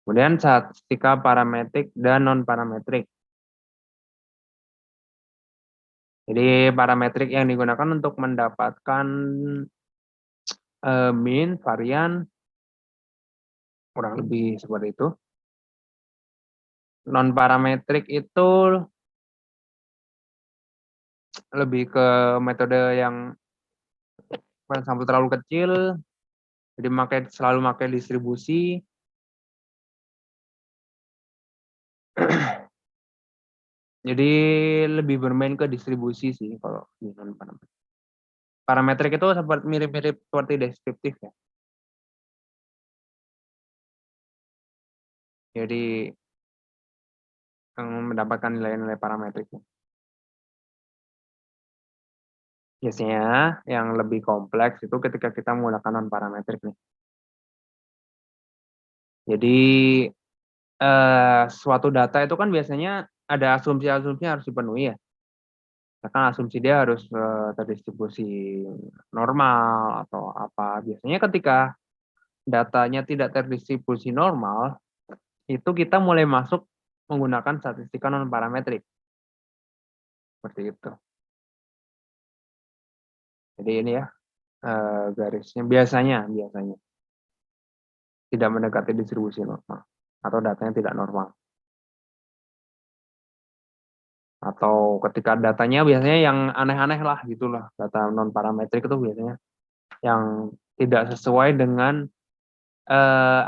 Kemudian statistika parametrik dan non-parametrik. Jadi parametrik yang digunakan untuk mendapatkan mean, varian, kurang lebih seperti itu. Non-parametrik itu lebih ke metode yang sampel terlalu kecil, jadi selalu pakai distribusi. Jadi lebih bermain ke distribusi sih kalau di non-parametrik. Parametrik itu mirip-mirip seperti deskriptif ya. Jadi mendapatkan nilai-nilai parametrik. Biasanya yang lebih kompleks itu ketika kita menggunakan non-parametrik nih. Jadi suatu data itu kan biasanya ada asumsi-asumsi yang harus dipenuhi ya. Kan asumsi dia harus terdistribusi normal atau apa. Biasanya ketika datanya tidak terdistribusi normal, itu kita mulai masuk menggunakan statistika non-parametrik. Seperti itu. Jadi ini ya garisnya biasanya tidak mendekati distribusi normal atau datanya tidak normal. Atau ketika datanya biasanya yang aneh-aneh lah gitulah, data non parametrik itu biasanya yang tidak sesuai dengan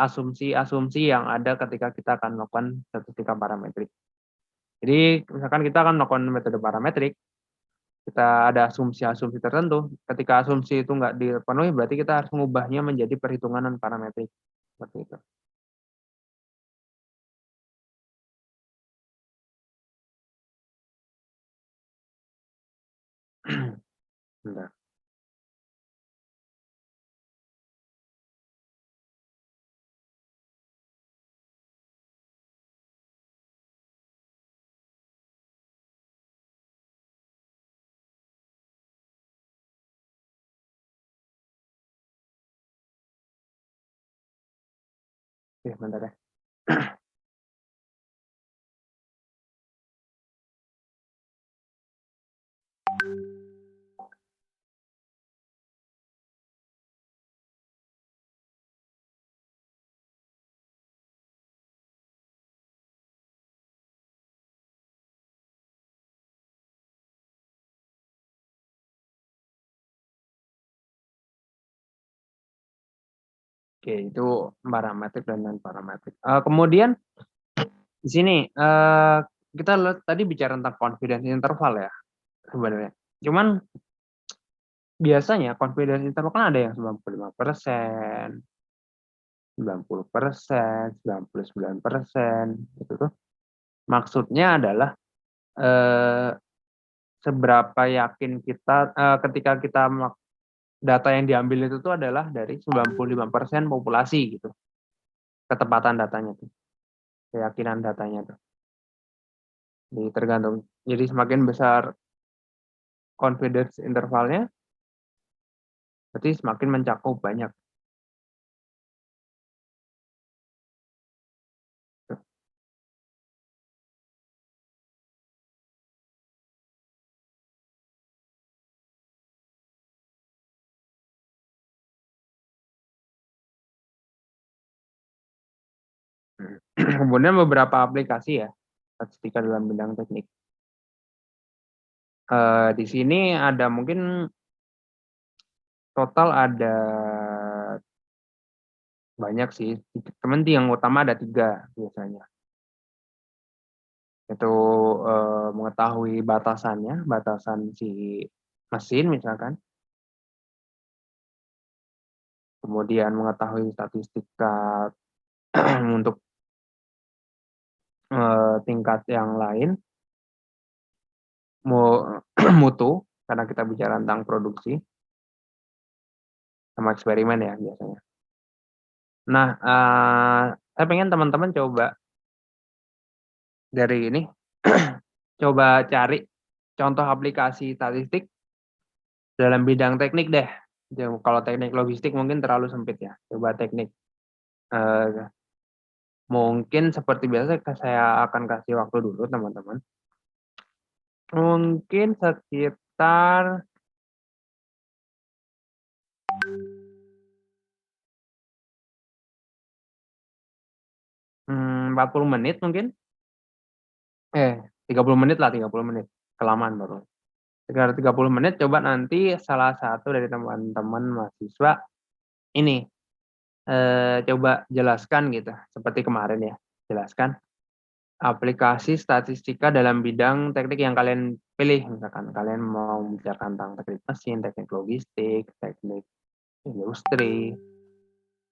asumsi-asumsi yang ada ketika kita akan melakukan statistika parametrik. Jadi misalkan kita akan melakukan metode parametrik, kita ada asumsi-asumsi tertentu, ketika asumsi itu nggak dipenuhi berarti kita harus mengubahnya menjadi perhitungan non parametrik seperti itu. Bentar. Oke, bentar ya. Oke, itu parametrik dan non parametrik. Kemudian di sini kita tadi bicara tentang confidence interval ya sebenarnya. Cuman biasanya confidence interval kan ada yang 95%, 90%, 99%, itu tuh maksudnya adalah eh, seberapa yakin kita ketika kita data yang diambil itu tuh adalah dari 95% populasi gitu. Ketepatan datanya tuh, keyakinan datanya tuh. Jadi tergantung. Jadi semakin besar confidence intervalnya, berarti semakin mencakup banyak. Kemudian beberapa aplikasi ya, statistika dalam bidang teknik. Di sini ada mungkin total ada banyak sih, cuman yang utama ada 3 biasanya. Itu mengetahui batasannya, batasan si mesin misalkan. Kemudian mengetahui statistika untuk tingkat yang lain, mutu karena kita bicara tentang produksi, sama eksperimen ya biasanya. Nah, saya pengen teman-teman coba dari ini, coba cari contoh aplikasi statistik dalam bidang teknik deh. Kalau teknik logistik mungkin terlalu sempit ya. Coba teknik. Mungkin seperti biasa saya akan kasih waktu dulu teman-teman. Mungkin sekitar 40 menit mungkin. 30 menit lah, 30 menit. Kelamaan baru. Sekitar 30 menit coba nanti salah satu dari teman-teman mahasiswa ini coba jelaskan gitu, seperti kemarin ya, jelaskan aplikasi statistika dalam bidang teknik yang kalian pilih. Misalkan kalian mau bicarakan tentang teknik mesin, teknik logistik, teknik industri.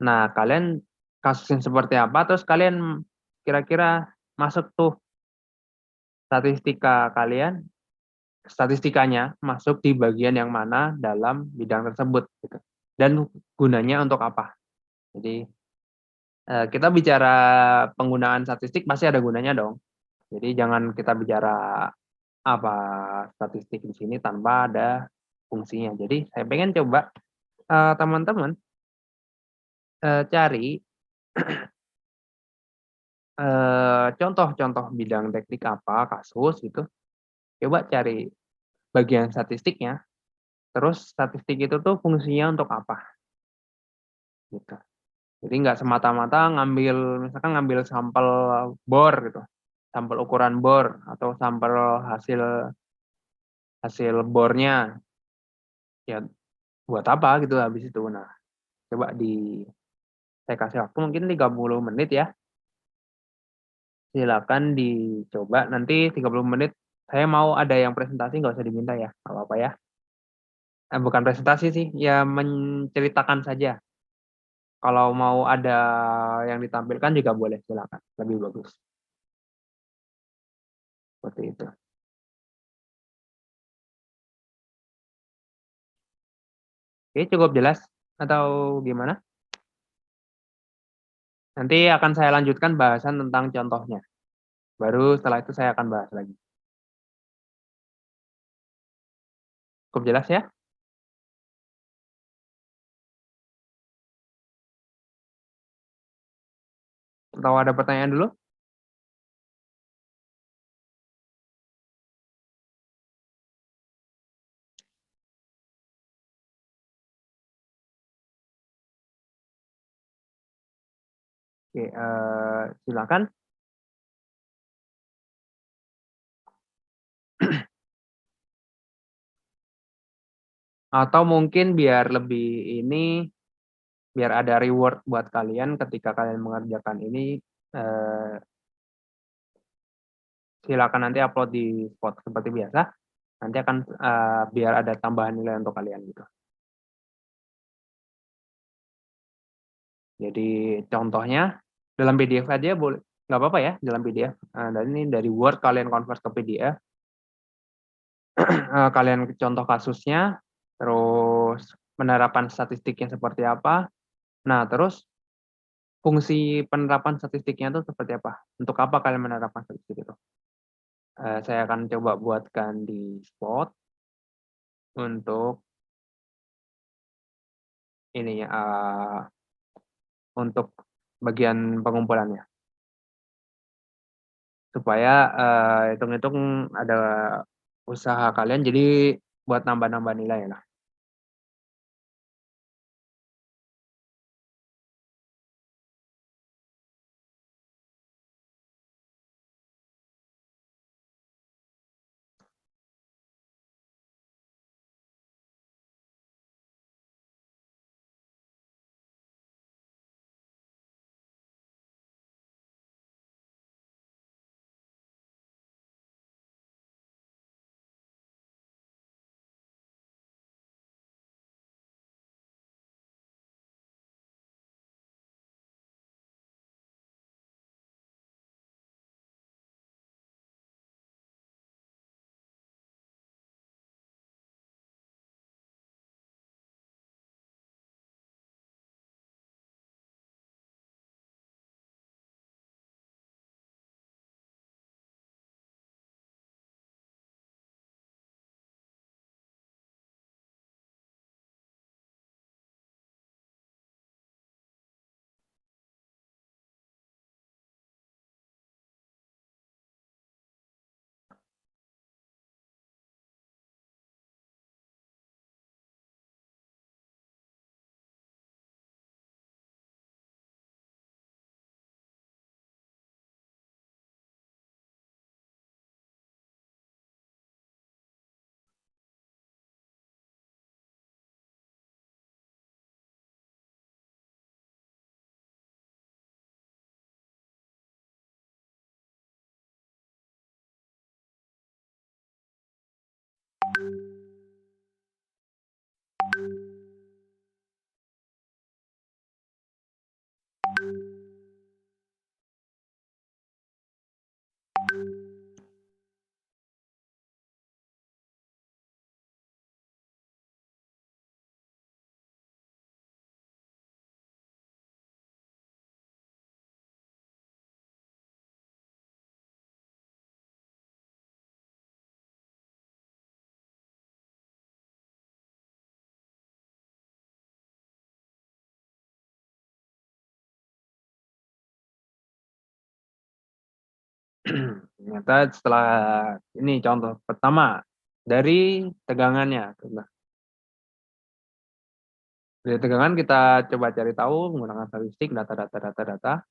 Nah, kalian kasusnya seperti apa, terus kalian kira-kira masuk tuh statistikanya masuk di bagian yang mana dalam bidang tersebut gitu. Dan gunanya untuk apa. Jadi kita bicara penggunaan statistik pasti ada gunanya dong. Jadi jangan kita bicara apa statistik di sini tanpa ada fungsinya. Jadi saya pengen coba teman-teman cari contoh-contoh bidang teknik apa, kasus gitu. Coba cari bagian statistiknya. Terus statistik itu tuh fungsinya untuk apa? Gitu. Jadi nggak semata-mata misalkan ngambil sampel bor gitu, sampel ukuran bor atau sampel hasil bornya, ya buat apa gitu habis itu. Nah, coba saya kasih waktu mungkin 30 menit ya. Silakan dicoba, nanti 30 menit saya mau ada yang presentasi nggak usah diminta ya, nggak apa-apa ya. Bukan presentasi sih, ya menceritakan saja. Kalau mau ada yang ditampilkan juga boleh, silakan, lebih bagus. Seperti itu. Oke, cukup jelas atau gimana? Nanti akan saya lanjutkan bahasan tentang contohnya. Baru setelah itu saya akan bahas lagi. Cukup jelas ya? Atau ada pertanyaan dulu? Oke, silakan. Atau mungkin biar ada reward buat kalian ketika kalian mengerjakan ini, silakan nanti upload di spot seperti biasa. Nanti akan biar ada tambahan nilai untuk kalian gitu. Jadi contohnya dalam PDF aja boleh, nggak apa-apa ya dalam PDF. Dan ini dari Word kalian convert ke PDF. kalian contoh kasusnya, terus penerapan statistiknya seperti apa. Nah, terus fungsi penerapan statistiknya itu seperti apa? Untuk apa kalian menerapkan statistik itu? Saya akan coba buatkan di spot untuk ini ya, untuk bagian pengumpulannya. Supaya hitung-hitung ada usaha kalian jadi buat nambah-nambah nilai lah. Ternyata setelah ini contoh pertama dari tegangannya. Dari tegangan kita coba cari tahu menggunakan statistik, data.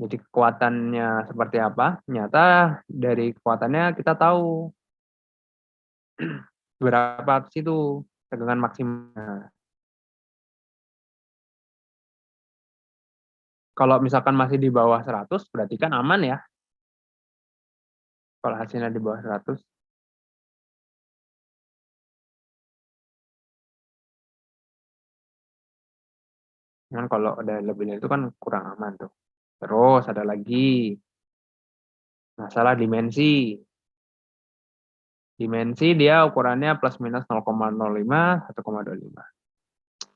Jadi kekuatannya seperti apa? Ternyata dari kekuatannya kita tahu berapa sih itu tegangan maksimal. Kalau misalkan masih di bawah 100 berarti kan aman ya. Kalau hasilnya di bawah 100. Cuman kalau udah lebih itu kan kurang aman tuh. Terus ada lagi masalah dimensi. Dimensi dia ukurannya plus minus 0,05, 1,25.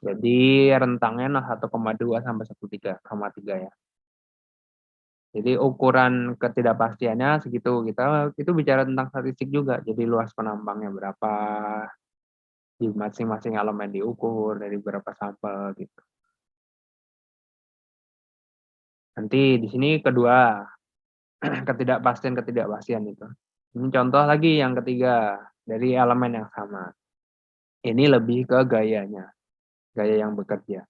Jadi rentangnya 1,2 sampai 1,3 ya. Jadi ukuran ketidakpastiannya segitu. Kita itu bicara tentang statistik juga. Jadi luas penambangnya berapa, di masing-masing elemen diukur dari berapa sampel gitu. Nanti di sini kedua, ketidakpastian itu. Ini contoh lagi yang ketiga dari elemen yang sama. Ini lebih ke gayanya, gaya yang bekerja.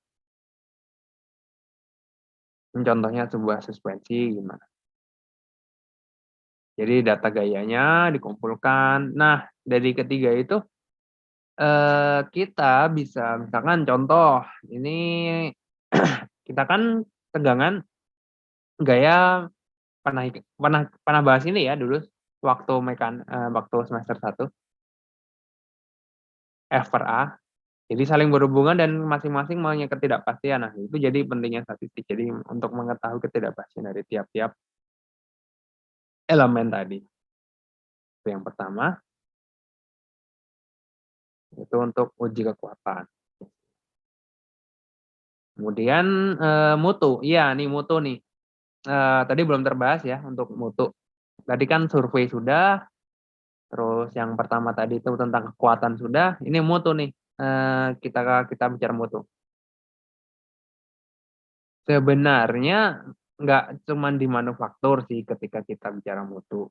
Ini contohnya sebuah suspensi gimana. Jadi data gayanya dikumpulkan. Nah, dari ketiga itu kita bisa misalkan contoh ini kita kan tegangan gaya pernah bahas ini ya dulu waktu waktu semester 1 F per A. Jadi saling berhubungan dan masing-masing punya ketidakpastian. Nah, itu jadi pentingnya statistik. Jadi untuk mengetahui ketidakpastian dari tiap-tiap elemen tadi. Itu yang pertama. Itu untuk uji kekuatan. Kemudian mutu, iya nih mutu nih. Tadi belum terbahas ya untuk mutu. Tadi kan survei sudah, terus yang pertama tadi itu tentang kekuatan sudah, ini mutu nih. Kita bicara mutu. Sebenarnya nggak cuma di manufaktur sih ketika kita bicara mutu.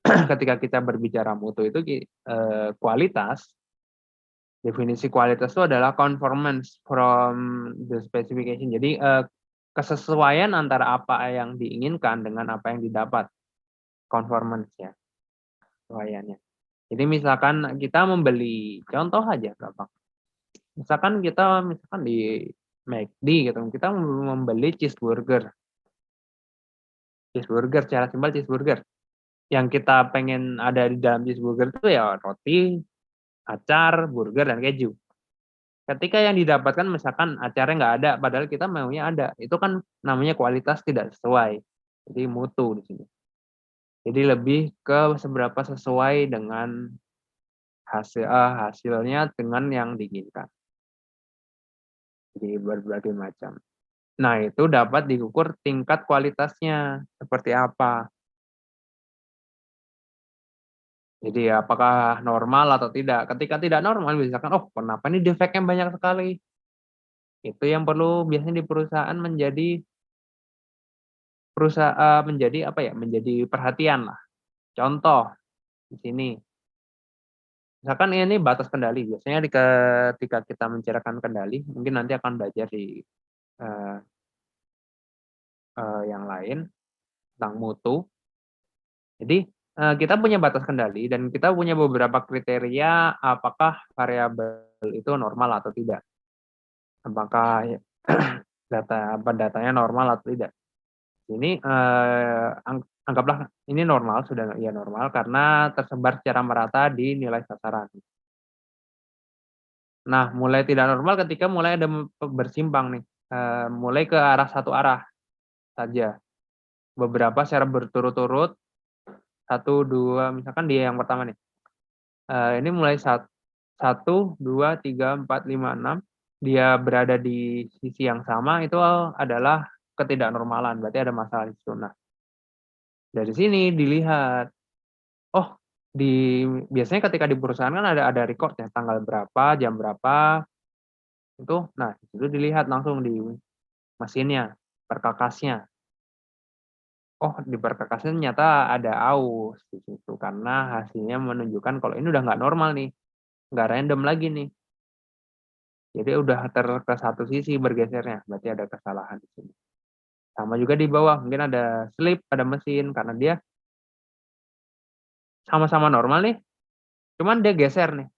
Ketika kita berbicara mutu itu kualitas, definisi kualitas itu adalah conformance from the specification. Jadi kesesuaian antara apa yang diinginkan dengan apa yang didapat. Conformance ya, kesesuaiannya. Jadi misalkan kita membeli, contoh aja gampang. Misalkan di McD gitu, kita membeli cheeseburger. Cheeseburger, secara simpel cheeseburger. Yang kita pengen ada di dalam cheeseburger itu ya roti, acar, burger, dan keju. Ketika yang didapatkan misalkan acarnya nggak ada, padahal kita maunya ada, itu kan namanya kualitas tidak sesuai. Jadi mutu di sini. Jadi lebih ke seberapa sesuai dengan hasilnya dengan yang diinginkan. Jadi berbagai macam. Nah, itu dapat diukur tingkat kualitasnya seperti apa. Jadi apakah normal atau tidak. Ketika tidak normal, misalkan, oh kenapa ini defeknya banyak sekali. Itu yang perlu biasanya di perusahaan menjadi menjadi perhatian lah. Contoh di sini, misalkan ini batas kendali. Biasanya ketika kita menciptakan kendali, mungkin nanti akan belajar di yang lain tentang mutu. Jadi kita punya batas kendali dan kita punya beberapa kriteria apakah variabel itu normal atau tidak. Apakah datanya normal atau tidak. Ini anggaplah ini normal, sudah ya normal karena tersebar secara merata di nilai sasaran. Nah, mulai tidak normal ketika mulai ada bersimpang nih, mulai ke arah satu arah saja. Beberapa secara berturut-turut, 1, 2, misalkan dia yang pertama nih, ini mulai 1, 2, 3, 4, 5, 6, dia berada di sisi yang sama, itu adalah ketidaknormalan, berarti ada masalah di situ. Nah, dari sini dilihat, oh biasanya ketika di perusahaan kan ada record ya, tanggal berapa, jam berapa, itu, nah itu dilihat langsung di mesinnya, perkakasnya. Oh di perkakasnya ternyata ada aus di situ, karena hasilnya menunjukkan kalau ini udah nggak normal nih, nggak random lagi nih. Jadi udah ke satu sisi bergesernya, berarti ada kesalahan di sini. Sama juga di bawah, mungkin ada slip pada mesin, karena dia sama-sama normal nih, cuman dia geser nih.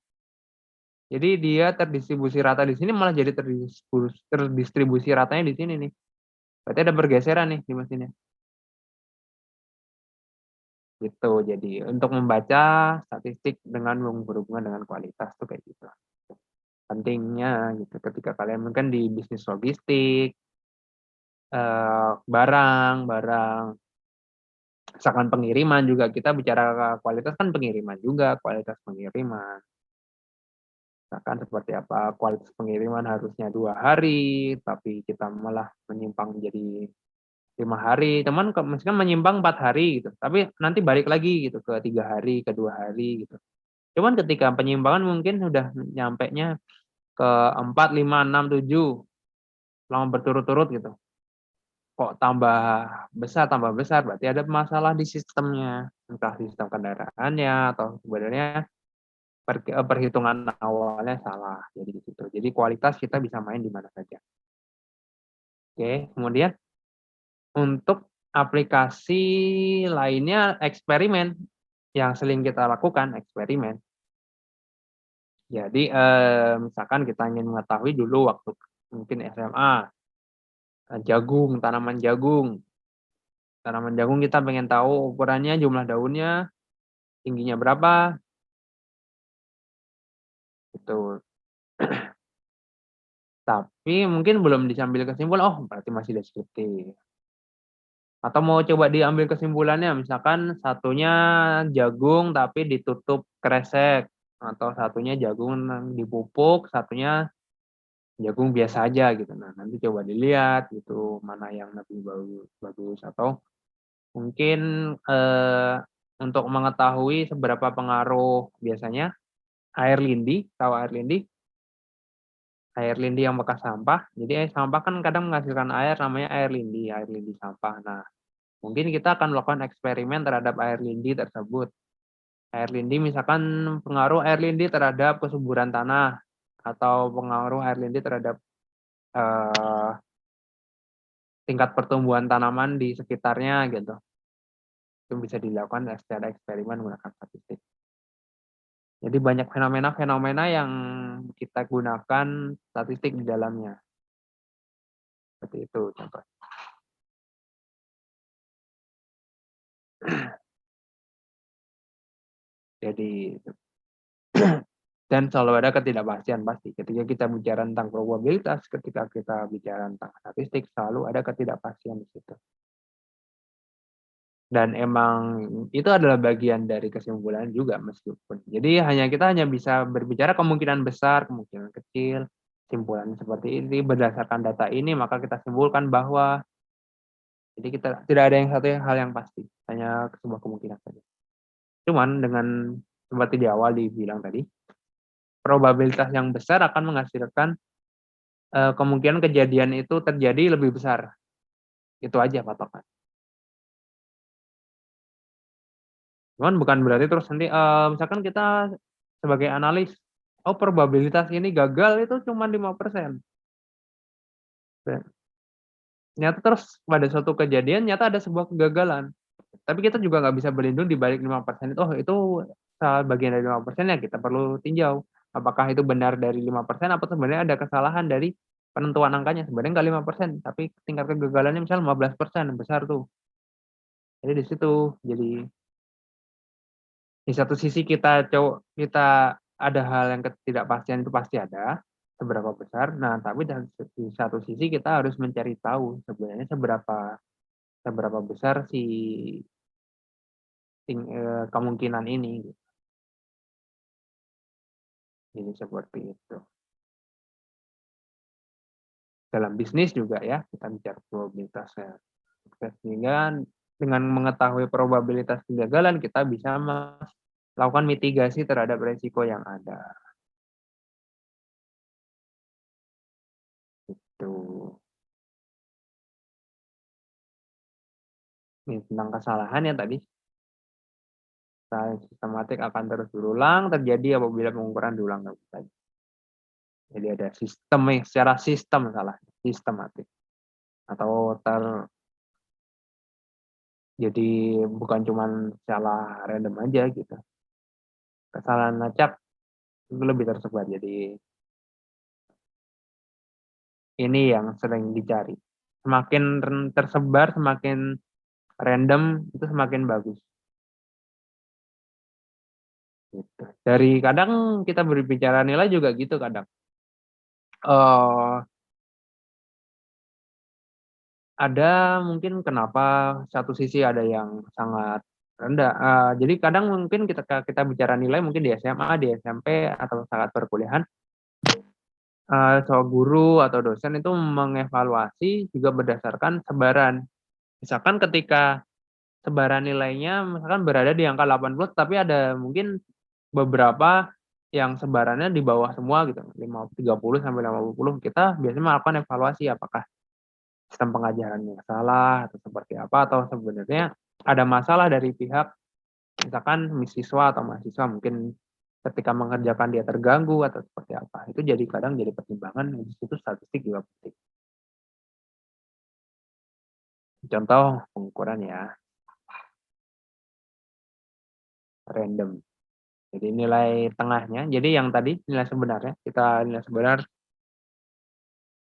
Jadi dia terdistribusi rata di sini malah jadi terdistribusi ratanya di sini nih. Berarti ada pergeseran nih di mesinnya. Gitu. Jadi untuk membaca statistik dengan berhubungan dengan kualitas tuh kayak gitu. Pentingnya gitu ketika kalian mungkin di bisnis logistik, barang, misalkan pengiriman juga kita bicara kualitas kan pengiriman juga, kualitas pengiriman. Misalkan seperti apa kualitas pengiriman harusnya 2 hari, tapi kita malah menyimpang menjadi 5 hari, teman misalkan menyimpang 4 hari gitu, tapi nanti balik lagi gitu ke 3 hari, ke 2 hari gitu. Cuman ketika penyimpangan mungkin sudah nyampenya ke 4, 5, 6, 7 selama berturut-turut gitu. Kok tambah besar, berarti ada masalah di sistemnya, entah sistem kendaraannya atau sebenarnya perhitungan awalnya salah. Jadi di situ. Jadi kualitas kita bisa main di mana saja. Oke, kemudian untuk aplikasi lainnya eksperimen yang sering kita lakukan eksperimen. Jadi misalkan kita ingin mengetahui dulu waktu mungkin SMA jagung, tanaman jagung. Tanaman jagung kita pengen tahu ukurannya, jumlah daunnya, tingginya berapa. Gitu. Tapi mungkin belum diambil kesimpulan, oh berarti masih deskriptif. Atau mau coba diambil kesimpulannya, misalkan satunya jagung tapi ditutup kresek. atau satunya jagung yang dipupuk, satunya jagung biasa aja gitu. Nah, nanti coba dilihat gitu mana yang lebih bagus atau mungkin untuk mengetahui seberapa pengaruh biasanya air lindi, tahu air lindi? Air lindi yang bekas sampah. Jadi sampah kan kadang menghasilkan air namanya air lindi sampah. Nah, mungkin kita akan melakukan eksperimen terhadap air lindi tersebut. Air lindi misalkan pengaruh air lindi terhadap kesuburan tanah atau pengaruh air lindi terhadap eh, tingkat pertumbuhan tanaman di sekitarnya gitu. Itu bisa dilakukan secara eksperimen menggunakan statistik. Jadi banyak fenomena-fenomena yang kita gunakan statistik di dalamnya. Seperti itu contoh. Jadi dan selalu ada ketidakpastian pasti. Ketika kita bicara tentang probabilitas, ketika kita bicara tentang statistik, selalu ada ketidakpastian di situ. Dan emang itu adalah bagian dari kesimpulan juga meskipun. Jadi kita hanya bisa berbicara kemungkinan besar, kemungkinan kecil, simpulan seperti ini berdasarkan data ini maka kita simpulkan bahwa jadi kita tidak ada yang satu hal yang pasti, hanya sebuah kemungkinan saja. Cuman dengan seperti di awal dibilang tadi, probabilitas yang besar akan menghasilkan kemungkinan kejadian itu terjadi lebih besar. Itu aja patokan. Cuman bukan berarti terus nanti misalkan kita sebagai analis, oh probabilitas ini gagal itu cuma 5%. Nyata terus pada suatu kejadian nyata ada sebuah kegagalan. Tapi kita juga nggak bisa berlindung di balik 5% itu. Oh itu salah bagian dari 5% ya kita perlu tinjau. Apakah itu benar dari 5% atau sebenarnya ada kesalahan dari penentuan angkanya. Sebenarnya nggak 5%, tapi tingkat kegagalannya misalnya 15%, besar tuh. Jadi di situ, jadi di satu sisi kita ada hal yang ketidakpastian itu pasti ada, seberapa besar. Nah, tapi di satu sisi kita harus mencari tahu sebenarnya seberapa besar si kemungkinan ini. Jadi seperti itu. Dalam bisnis juga ya, kita bicara probabilitasnya. Sehingga dengan mengetahui probabilitas kegagalan, kita bisa melakukan mitigasi terhadap resiko yang ada. Itu. Ini tentang kesalahan ya tadi. Kesalahan sistematik akan terus berulang, terjadi apabila pengukuran diulang lagi. Jadi ada secara sistem salah, sistematik. Atau jadi bukan cuma salah random aja gitu. Kesalahan acak itu lebih tersebar. Jadi ini yang sering dicari. Semakin tersebar, semakin random itu semakin bagus. Gitu. Dari kadang kita berbicara nilai juga gitu kadang. Ada mungkin kenapa satu sisi ada yang sangat rendah. Jadi kadang mungkin kita bicara nilai mungkin di SMA, di SMP atau saat perkuliahan, guru atau dosen itu mengevaluasi juga berdasarkan sebaran. Misalkan ketika sebaran nilainya misalkan berada di angka 80, tapi ada mungkin beberapa yang sebarannya di bawah semua gitu, 30 sampai 50. Kita biasanya melakukan evaluasi apakah sistem pengajarannya salah atau seperti apa, atau sebenarnya ada masalah dari pihak misalkan siswa atau mahasiswa mungkin ketika mengerjakan dia terganggu atau seperti apa. Itu jadi kadang jadi pertimbangan, di situ statistik juga penting. Contoh pengukuran ya, random. Jadi nilai tengahnya, jadi yang tadi nilai sebenarnya, nilai sebenar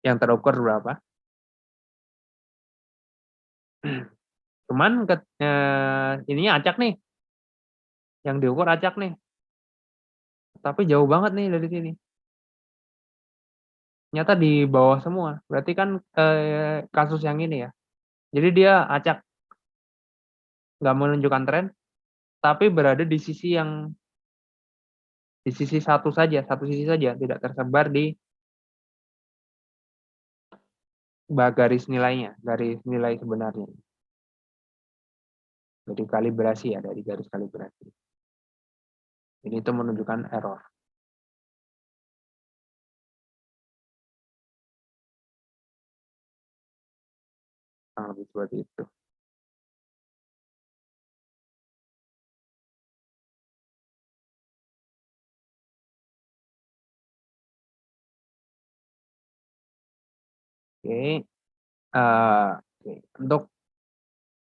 yang terukur berapa. Cuman ininya acak nih, yang diukur acak nih, tapi jauh banget nih dari sini. Nyata di bawah semua, berarti kan kasus yang ini ya. Jadi dia acak, nggak menunjukkan tren, tapi berada di sisi yang Di sisi satu sisi saja, tidak tersebar di garis nilainya, garis nilai sebenarnya. Jadi kalibrasi ya, dari garis kalibrasi. Jadi itu menunjukkan error. Lebih seperti itu. Oke. Untuk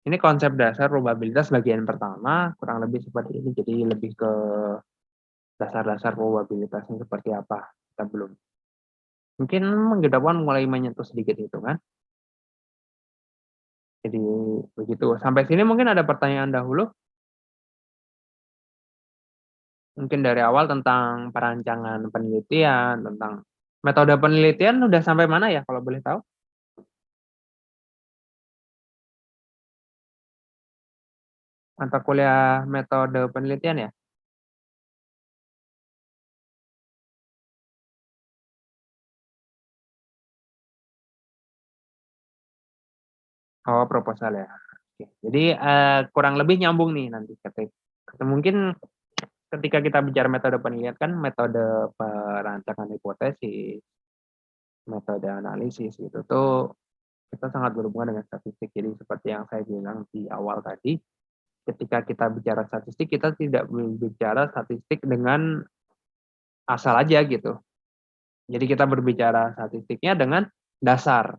ini konsep dasar probabilitas bagian pertama kurang lebih seperti ini. Jadi lebih ke dasar-dasar probabilitasnya seperti apa, kita belum. Mungkin minggu depan mulai menyentuh sedikit hitungan. Jadi begitu. Sampai sini mungkin ada pertanyaan dahulu. Mungkin dari awal tentang perancangan penelitian, tentang metode penelitian udah sampai mana ya kalau boleh tahu? Mata kuliah metode penelitian ya? Oh, proposal ya. Oke. Jadi kurang lebih nyambung nih nanti mungkin ketika kita bicara metode penelitian kan metode perancangan hipotesis, metode analisis gitu tuh kita sangat berhubungan dengan statistik. Jadi seperti yang saya bilang di awal tadi, ketika kita bicara statistik kita tidak berbicara statistik dengan asal aja gitu. Jadi kita berbicara statistiknya dengan dasar.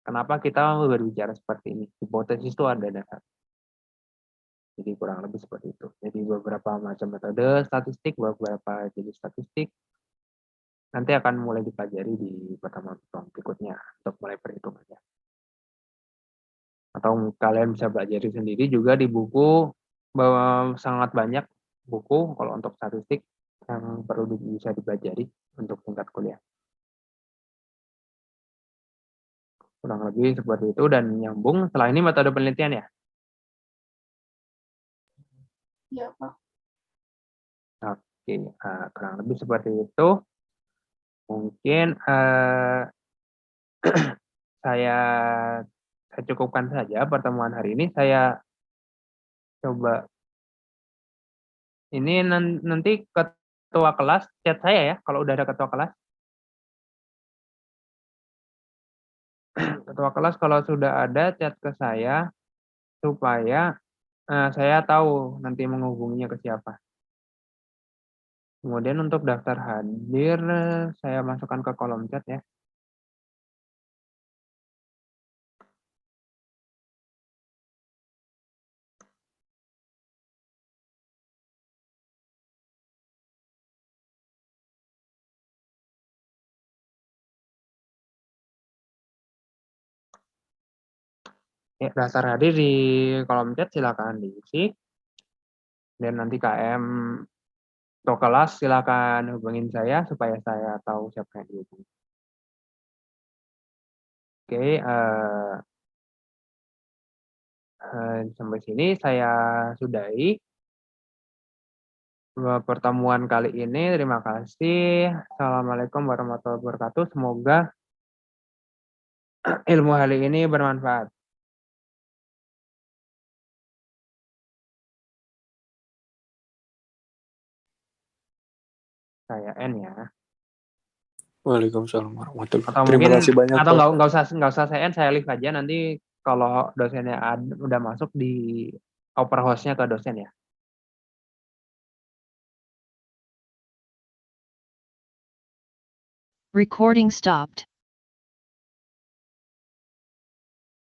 Kenapa kita berbicara seperti ini? Hipotesis itu ada dasar. Jadi kurang lebih seperti itu. Jadi beberapa macam metode statistik, beberapa jenis statistik nanti akan mulai dipelajari di pertemuan-pertemuan berikutnya untuk mulai perhitungannya. Atau kalian bisa pelajari sendiri juga di buku, bahwa sangat banyak buku kalau untuk statistik yang perlu bisa dipelajari untuk tingkat kuliah. Kurang lebih seperti itu dan nyambung. Setelah ini metode penelitian ya? Iya, Pak. Oke, kurang lebih seperti itu. Mungkin saya cukupkan saja pertemuan hari ini. Saya coba ini nanti ketua kelas chat saya ya kalau udah ada ketua kelas. Ketua kelas kalau sudah ada chat ke saya supaya saya tahu nanti menghubunginya ke siapa. Kemudian untuk daftar hadir saya masukkan ke kolom chat ya. Ya, daftar hadir di kolom chat silakan diisi. Dan nanti KM atau kelas silakan hubungin saya supaya saya tahu siapa yang dihubungi. Oke, sampai sini saya sudahi pertemuan kali ini. Terima kasih. Assalamualaikum warahmatullahi wabarakatuh. Semoga ilmu hari ini bermanfaat. Saya N ya. Waalaikumsalam warahmatullahi Atau wabarakatuh. Terima mungkin kasih banyak. atau nggak usah saya N, saya leave aja nanti kalau dosennya udah masuk di oper hostnya ke dosen ya. Recording stopped.